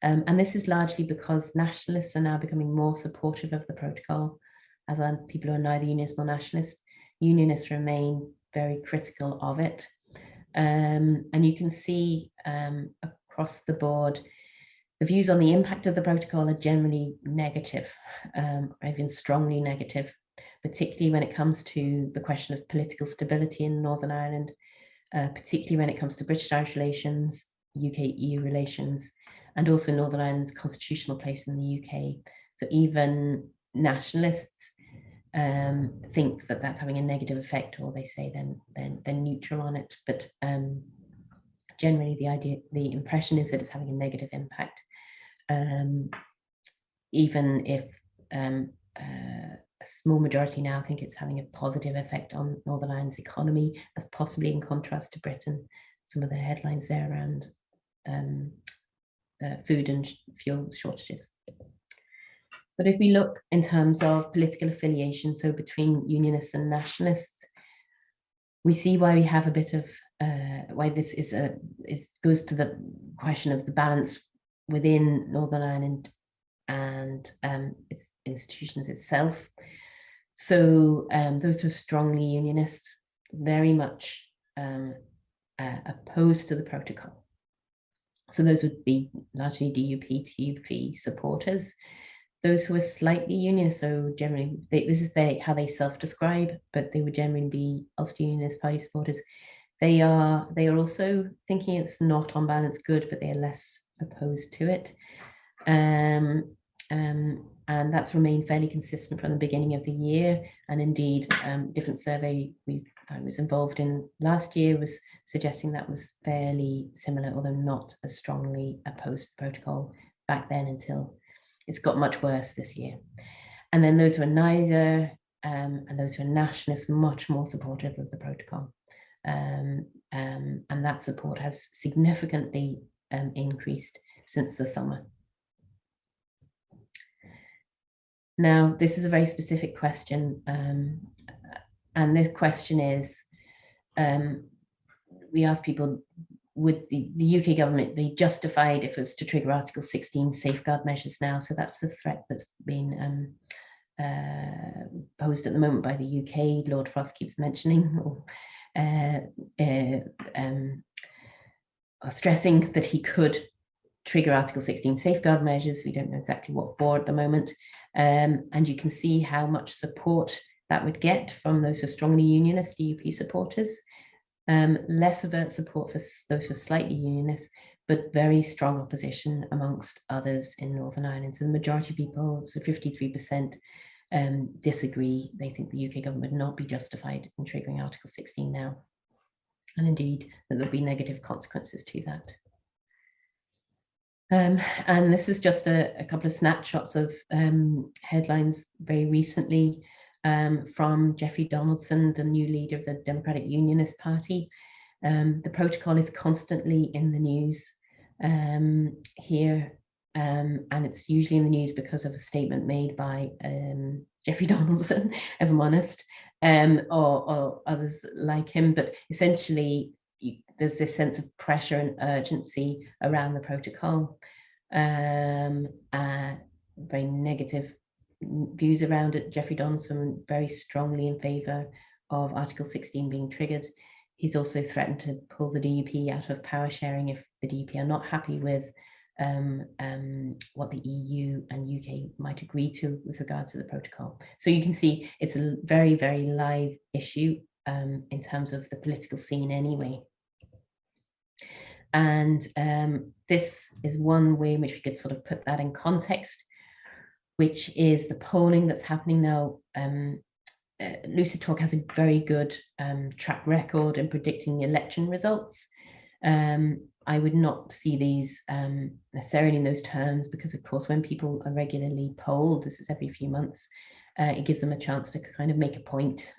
And this is largely because nationalists are now becoming more supportive of the protocol, as are people who are neither unionist nor nationalist. Unionists remain very critical of it. And you can see across the board, the views on the impact of the protocol are generally negative, or even strongly negative, particularly when it comes to the question of political stability in Northern Ireland, particularly when it comes to British-Irish relations, UK-EU relations, and also Northern Ireland's constitutional place in the UK. So even nationalists think that that's having a negative effect, or they say they're neutral on it. But generally, the impression is that it's having a negative impact, even if a small majority now think it's having a positive effect on Northern Ireland's economy, as possibly in contrast to Britain. Some of the headlines there around food and fuel shortages. But if we look in terms of political affiliation, so between unionists and nationalists, We see why we have a bit of why this goes to the question of the balance within Northern Ireland and its institutions itself. So those who are strongly unionist, very much opposed to the protocol. So those would be largely DUP, TUP supporters. Those who are slightly unionist, so generally, this is how they self-describe, but they would generally be Ulster Unionist Party supporters. They are also thinking it's not on balance good, but they are less opposed to it. And that's remained fairly consistent from the beginning of the year. And indeed, different survey I was involved in last year was suggesting that was fairly similar, although not as strongly opposed to the protocol back then until it's got much worse this year. And then those who are neither and those who are nationalists, much more supportive of the protocol. And that support has significantly increased since the summer. Now, this is a very specific question, and the question is, we ask people, would the UK government be justified if it was to trigger Article 16 safeguard measures now? So that's the threat that's been posed at the moment by the UK. Lord Frost keeps mentioning or stressing that he could trigger Article 16 safeguard measures. We don't know exactly what for at the moment. And you can see how much support that would get from those who are strongly unionist DUP supporters. Less of a support for those who are slightly unionist, but very strong opposition amongst others in Northern Ireland. So the majority of people, so 53%, disagree. They think the UK government would not be justified in triggering Article 16 now. And indeed, that there'll be negative consequences to that. And this is just a couple of snapshots of headlines very recently from Jeffrey Donaldson, the new leader of the Democratic Unionist Party. The protocol is constantly in the news here, and it's usually in the news because of a statement made by Jeffrey Donaldson, if I'm honest, or others like him. But essentially, there's this sense of pressure and urgency around the protocol, very negative views around it. Jeffrey Donaldson very strongly in favour of Article 16 being triggered. He's also threatened to pull the DUP out of power sharing if the DUP are not happy with what the EU and UK might agree to with regard to the protocol. So you can see it's a very, very live issue in terms of the political scene anyway. And this is one way in which we could sort of put that in context, which is the polling that's happening now. Lucid Talk has a very good track record in predicting the election results. I would not see these necessarily in those terms, because of course, when people are regularly polled, this is every few months, it gives them a chance to kind of make a point.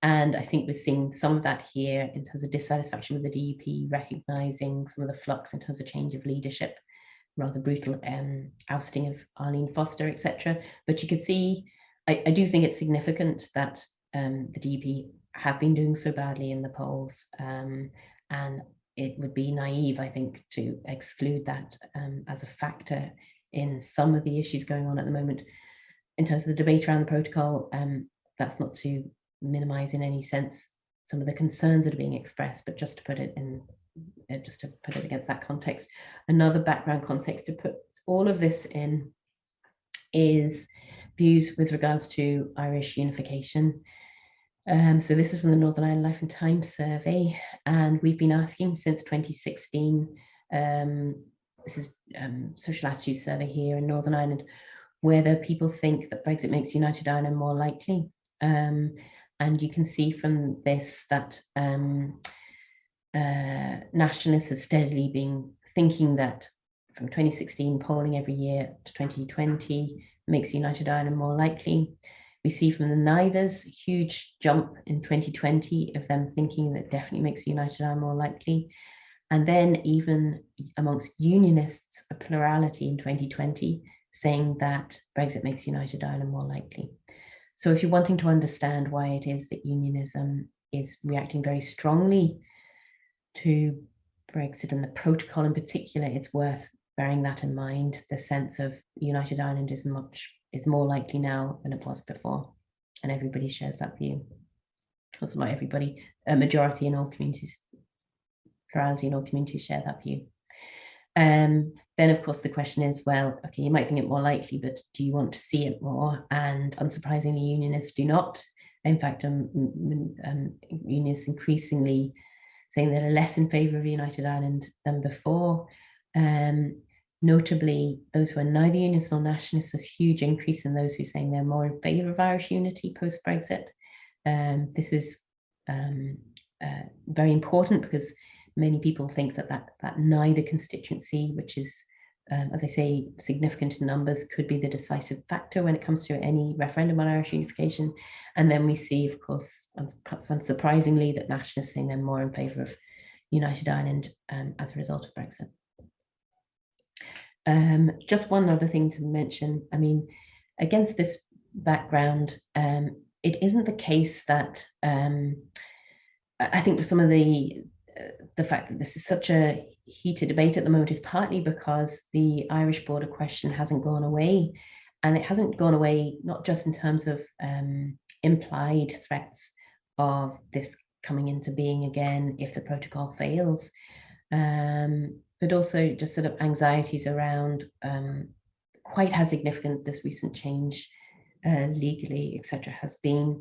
And I think we're seeing some of that here in terms of dissatisfaction with the DUP, recognising some of the flux in terms of change of leadership, rather brutal ousting of Arlene Foster, etc. But you can see, I do think it's significant that the DUP have been doing so badly in the polls, and it would be naive, I think, to exclude that as a factor in some of the issues going on at the moment. In terms of the debate around the protocol, that's not to minimise in any sense some of the concerns that are being expressed, but just to put it in, just to put it against that context. Another background context to put all of this in is views with regards to Irish unification. So this is from the Northern Ireland Life and Times survey, and we've been asking since 2016, this is social attitude survey here in Northern Ireland, whether people think that Brexit makes United Ireland more likely. And you can see from this that nationalists have steadily been thinking that from 2016 polling every year to 2020 makes United Ireland more likely. We see from the neithers huge jump in 2020 of them thinking that definitely makes United Ireland more likely. And then even amongst unionists, a plurality in 2020 saying that Brexit makes United Ireland more likely. So if you're wanting to understand why it is that unionism is reacting very strongly to Brexit and the protocol in particular, it's worth bearing that in mind. The sense of United Ireland is more likely now than it was before, and everybody shares that view. Also, not everybody, a majority in all communities, plurality in all communities share that view. Then, of course, the question is, well, okay, you might think it more likely, but do you want to see it more? And unsurprisingly, unionists do not. In fact, unionists increasingly saying they're less in favour of United Ireland than before. Notably, those who are neither unionists nor nationalists, there's a huge increase in those who are saying they're more in favour of Irish unity post-Brexit. This is very important because many people think that neither constituency, which is, as I say, significant in numbers, could be the decisive factor when it comes to any referendum on Irish unification. And then we see, of course, unsurprisingly, that nationalists saying they're more in favour of United Ireland as a result of Brexit. Just one other thing to mention, I mean, against this background, it isn't the case that, I think some of the fact that this is such a heated debate at the moment is partly because the Irish border question hasn't gone away, and it hasn't gone away not just in terms of implied threats of this coming into being again if the protocol fails, but also just sort of anxieties around quite how significant this recent change legally, etc., has been.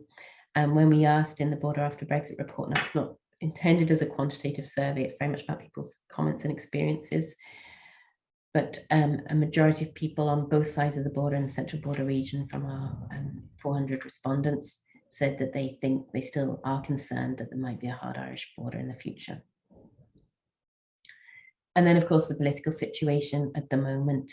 And when we asked in the Border After Brexit report, and that's not intended as a quantitative survey, it's very much about people's comments and experiences, but a majority of people on both sides of the border in the central border region, from our 400 respondents, said that they think they still are concerned that there might be a hard Irish border in the future. And then, of course, the political situation at the moment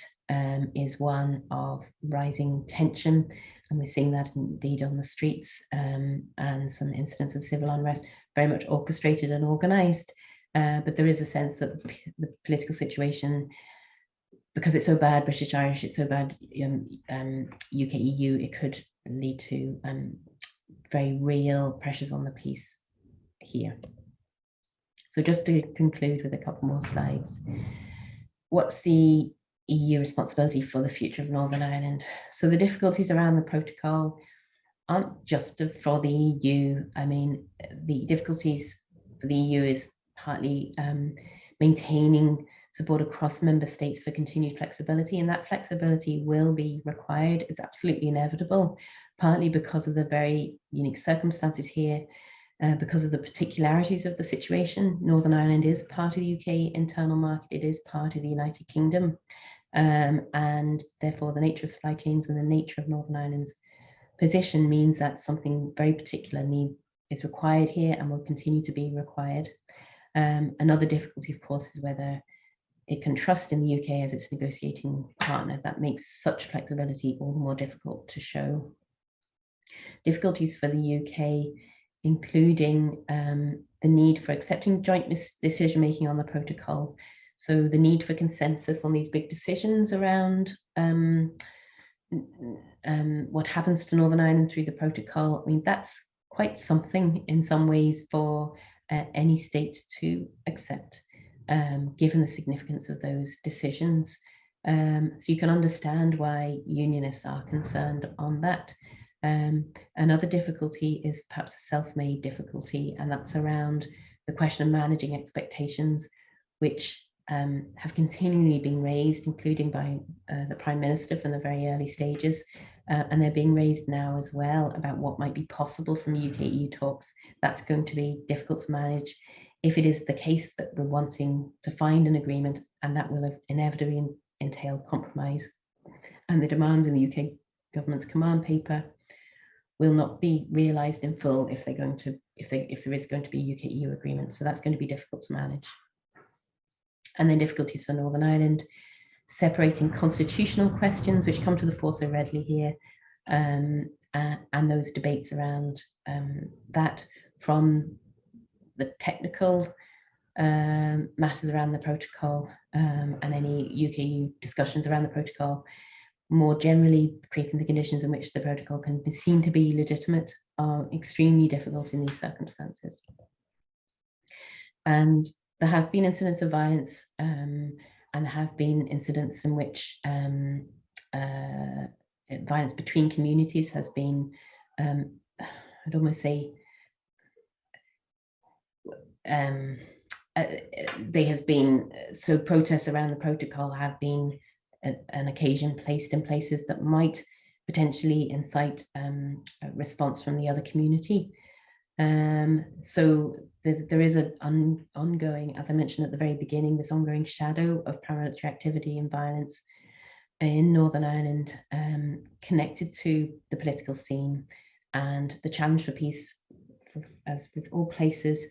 is one of rising tension, and we're seeing that indeed on the streets, and some incidents of civil unrest, very much orchestrated and organised. But there is a sense that the political situation, because it's so bad, British Irish, it's so bad, UK-EU, it could lead to very real pressures on the peace here. So just to conclude with a couple more slides, what's the EU responsibility for the future of Northern Ireland? So the difficulties around the protocol aren't just for the EU. I mean, the difficulties for the EU is partly maintaining support across member states for continued flexibility, and that flexibility will be required. It's absolutely inevitable, partly because of the very unique circumstances here, because of the particularities of the situation. Northern Ireland is part of the UK internal market, it is part of the United Kingdom, and therefore the nature of supply chains and the nature of Northern Ireland's position means that something very particular is required here and will continue to be required. Another difficulty, of course, is whether it can trust in the UK as its negotiating partner. That makes such flexibility all the more difficult to show. Difficulties for the UK, including the need for accepting joint decision-making on the protocol. So the need for consensus on these big decisions around what happens to Northern Ireland through the protocol. I mean, that's quite something in some ways for any state to accept, given the significance of those decisions. So you can understand why unionists are concerned on that. Another difficulty is perhaps a self-made difficulty, and that's around the question of managing expectations, which have continually been raised, including by the Prime Minister from the very early stages, and they're being raised now as well about what might be possible from UK-EU talks. That's going to be difficult to manage if it is the case that we're wanting to find an agreement, and that will inevitably entail compromise. And the demands in the UK government's command paper will not be realised in full if there is going to be a UK-EU agreement. So that's going to be difficult to manage. And then difficulties for Northern Ireland, separating constitutional questions, which come to the fore so readily here, and those debates around that from the technical matters around the protocol, and any UK-EU discussions around the protocol, more generally, creating the conditions in which the protocol can be seen to be legitimate are extremely difficult in these circumstances. And there have been incidents of violence, and there have been incidents in which violence between communities has been, I'd almost say, they have been, so protests around the protocol have been an occasion placed in places that might potentially incite a response from the other community. So there is an ongoing, as I mentioned at the very beginning, this ongoing shadow of paramilitary activity and violence in Northern Ireland, connected to the political scene, and the challenge for peace, as with all places,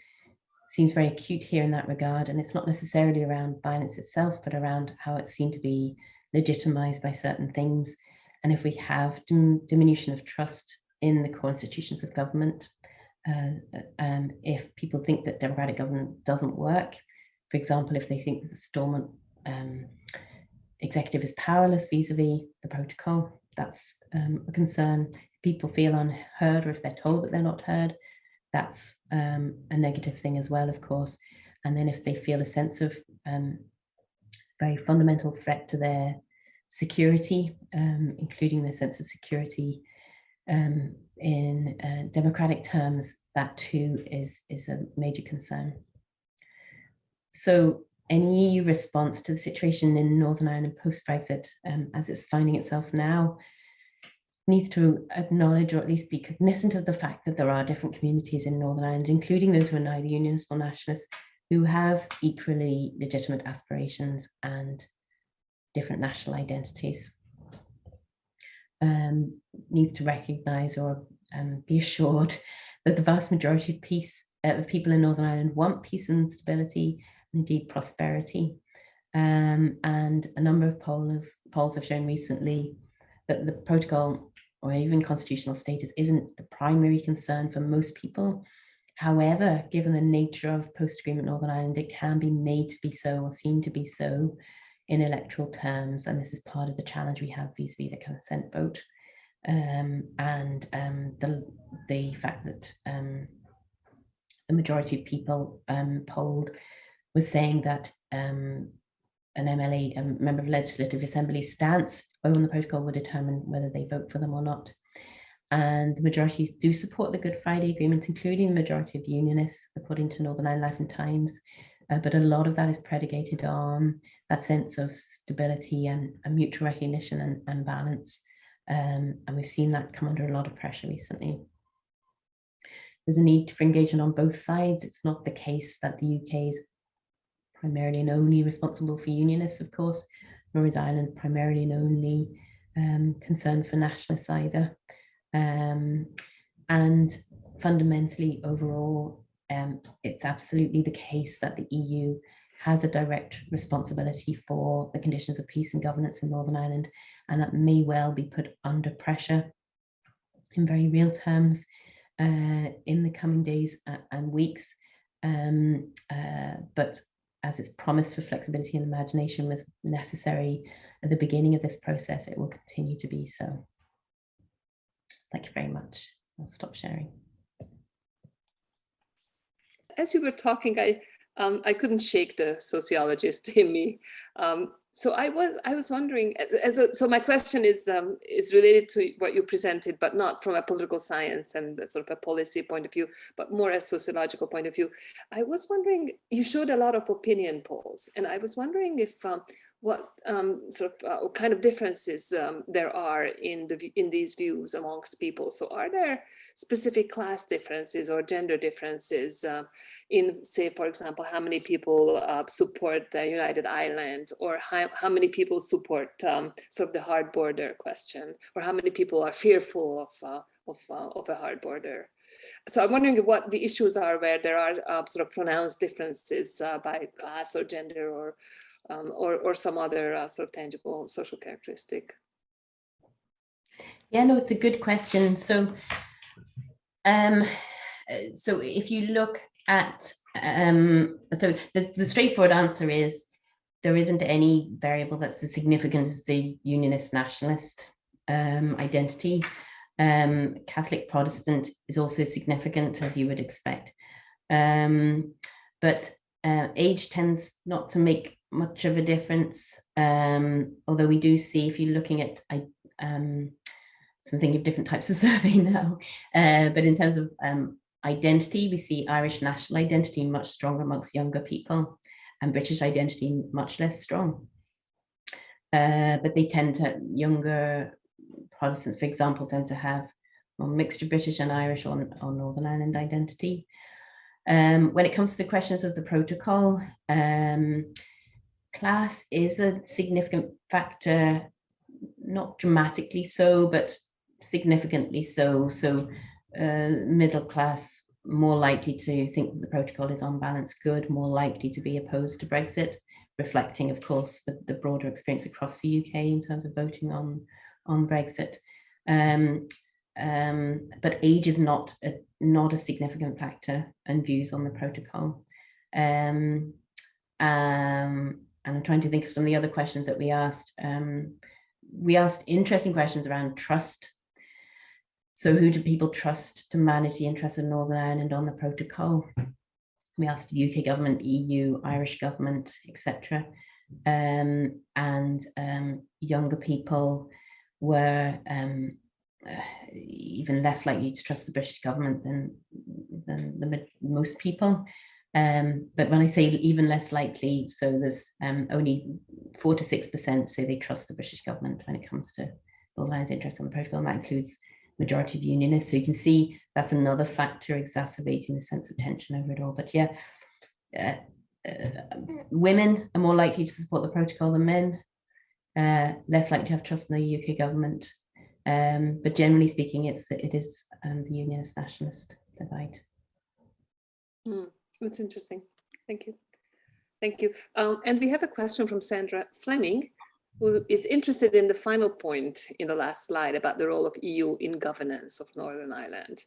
seems very acute here in that regard. And it's not necessarily around violence itself, but around how it's seen to be legitimized by certain things. And if we have diminution of trust in the core institutions of government, if people think that democratic government doesn't work, for example, if they think that the Stormont executive is powerless vis-a-vis the protocol, that's a concern. If people feel unheard, or if they're told that they're not heard, that's a negative thing as well, of course. And then if they feel a sense of very fundamental threat to their security, including their sense of security in democratic terms, that too is a major concern. So any EU response to the situation in Northern Ireland post-Brexit, as it's finding itself now, needs to acknowledge, or at least be cognizant of, the fact that there are different communities in Northern Ireland, including those who are neither unionists nor nationalists, who have equally legitimate aspirations and different national identities. Needs to recognise, or be assured, that the vast majority of people in Northern Ireland want peace and stability, and indeed prosperity. And a number of polls have shown recently that the protocol, or even constitutional status, isn't the primary concern for most people. However, given the nature of post-agreement Northern Ireland, it can be made to be so, or seem to be so, in electoral terms. And this is part of the challenge we have vis-a-vis the consent vote. And the fact that the majority of people polled was saying that an MLA, a member of Legislative Assembly, stance on the protocol will determine whether they vote for them or not. And the majority do support the Good Friday Agreement, including the majority of unionists, according to Northern Ireland Life and Times. But a lot of that is predicated on that sense of stability and mutual recognition and balance. And we've seen that come under a lot of pressure recently. There's a need for engagement on both sides. It's not the case that the UK is primarily and only responsible for unionists, of course, nor is Ireland primarily and only concerned for nationalists either. And fundamentally, overall, it's absolutely the case that the EU has a direct responsibility for the conditions of peace and governance in Northern Ireland, and that may well be put under pressure in very real terms in the coming days and weeks. But as its promise for flexibility and imagination was necessary at the beginning of this process, it will continue to be so. Thank you very much. I'll stop sharing. As you were talking, I couldn't shake the sociologist in me. So I was wondering, so my question is related to what you presented, but not from a political science and sort of a policy point of view, but more a sociological point of view. I was wondering, you showed a lot of opinion polls, and I was wondering if what kind of differences there are in these views amongst people. So are there specific class differences or gender differences in, say, for example, how many people support the United Ireland, or how many people support sort of the hard border question, or how many people are fearful of a hard border? So I'm wondering what the issues are where there are sort of pronounced differences by class or gender, or some other sort of tangible social characteristic. Yeah, no, it's a good question. So, so if you look at, so the straightforward answer is there isn't any variable that's as significant as the unionist nationalist identity. Catholic Protestant is also significant, as you would expect. But age tends not to make much of a difference, although we do see, if you're looking at something of different types of survey now, but in terms of identity, we see Irish national identity much stronger amongst younger people, and British identity much less strong. But they tend to, younger Protestants, for example, tend to have a mixture of British and Irish or Northern Ireland identity. When it comes to the questions of the protocol, class is a significant factor, not dramatically so, but significantly so. So middle class, more likely to think that the protocol is on balance good, more likely to be opposed to Brexit, reflecting, of course, the broader experience across the UK in terms of voting on Brexit. But age is not a significant factor in views on the protocol. And I'm trying to think of some of the other questions that we asked. We asked interesting questions around trust. So who do people trust to manage the interests of Northern Ireland on the protocol? We asked the UK government, EU, Irish government, etc. And younger people were even less likely to trust the British government than most people. But when I say even less likely, so there's only 4 to 6% say they trust the British government when it comes to Northern Ireland's interest on the protocol, and that includes majority of unionists. So you can see that's another factor exacerbating the sense of tension over it all. But yeah, women are more likely to support the protocol than men, less likely to have trust in the UK government. But generally speaking, it is the unionist nationalist divide. That's interesting. Thank you. Thank you. And we have a question from Sandra Fleming, who is interested in the final point in the last slide about the role of EU in governance of Northern Ireland.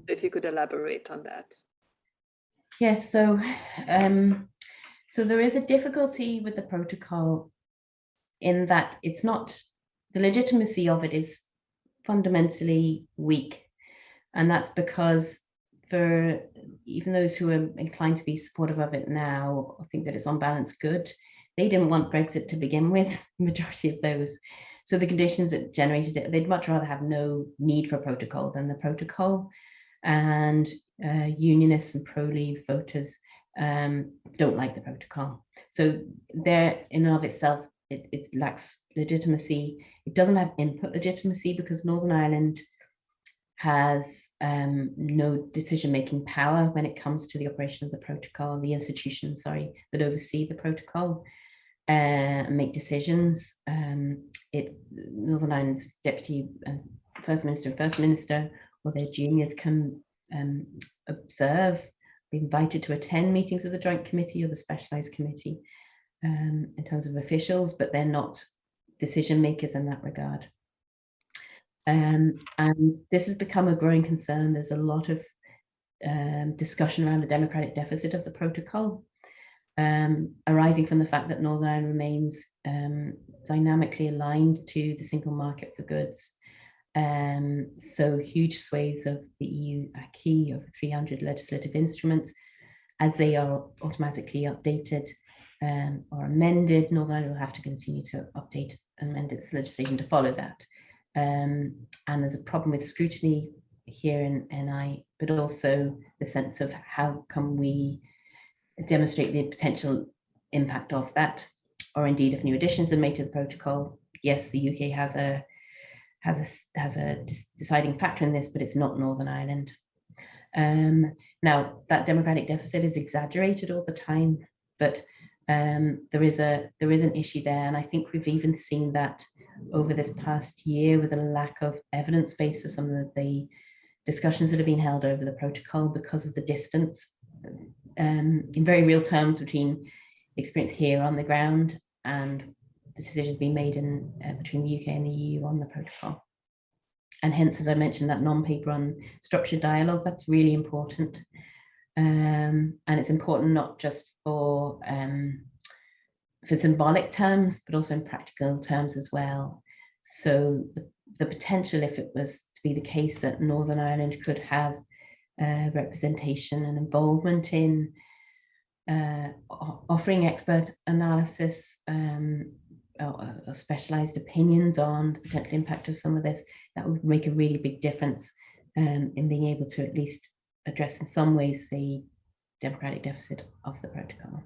If you could elaborate on that. Yes, so there is a difficulty with the protocol in that it's not, the legitimacy of it is fundamentally weak. And that's because for even those who are inclined to be supportive of it now, I think that it's on balance good. They didn't want Brexit to begin with, the majority of those. So the conditions that generated it, they'd much rather have no need for protocol than the protocol. And unionists and pro-leave voters don't like the protocol. So there in and of itself, it lacks legitimacy. It doesn't have input legitimacy because Northern Ireland has no decision-making power when it comes to the operation of the protocol, the institutions, that oversee the protocol and make decisions. Northern Ireland's deputy first minister or their juniors can observe, be invited to attend meetings of the joint committee or the specialised committee in terms of officials, but they're not decision makers in that regard. And this has become a growing concern. There's a lot of discussion around the democratic deficit of the protocol, arising from the fact that Northern Ireland remains dynamically aligned to the single market for goods. So huge swathes of the EU acquis, over 300 legislative instruments, as they are automatically updated or amended, Northern Ireland will have to continue to update and amend its legislation to follow that. And there's a problem with scrutiny here in NI, but also the sense of how can we demonstrate the potential impact of that, or indeed if new additions are made to the protocol. Yes, the UK has a deciding factor in this, but it's not Northern Ireland. Now that democratic deficit is exaggerated all the time, but there is an issue there, and I think we've even seen that over this past year with a lack of evidence base for some of the discussions that have been held over the protocol because of the distance in very real terms between the experience here on the ground and the decisions being made in between the UK and the EU on the protocol. And hence, as I mentioned, that non-paper on structured dialogue, that's really important. And it's important not just for for symbolic terms, but also in practical terms as well. So the potential, if it was to be the case that Northern Ireland could have representation and involvement in offering expert analysis or specialized opinions on the potential impact of some of this, that would make a really big difference in being able to at least address in some ways the democratic deficit of the protocol.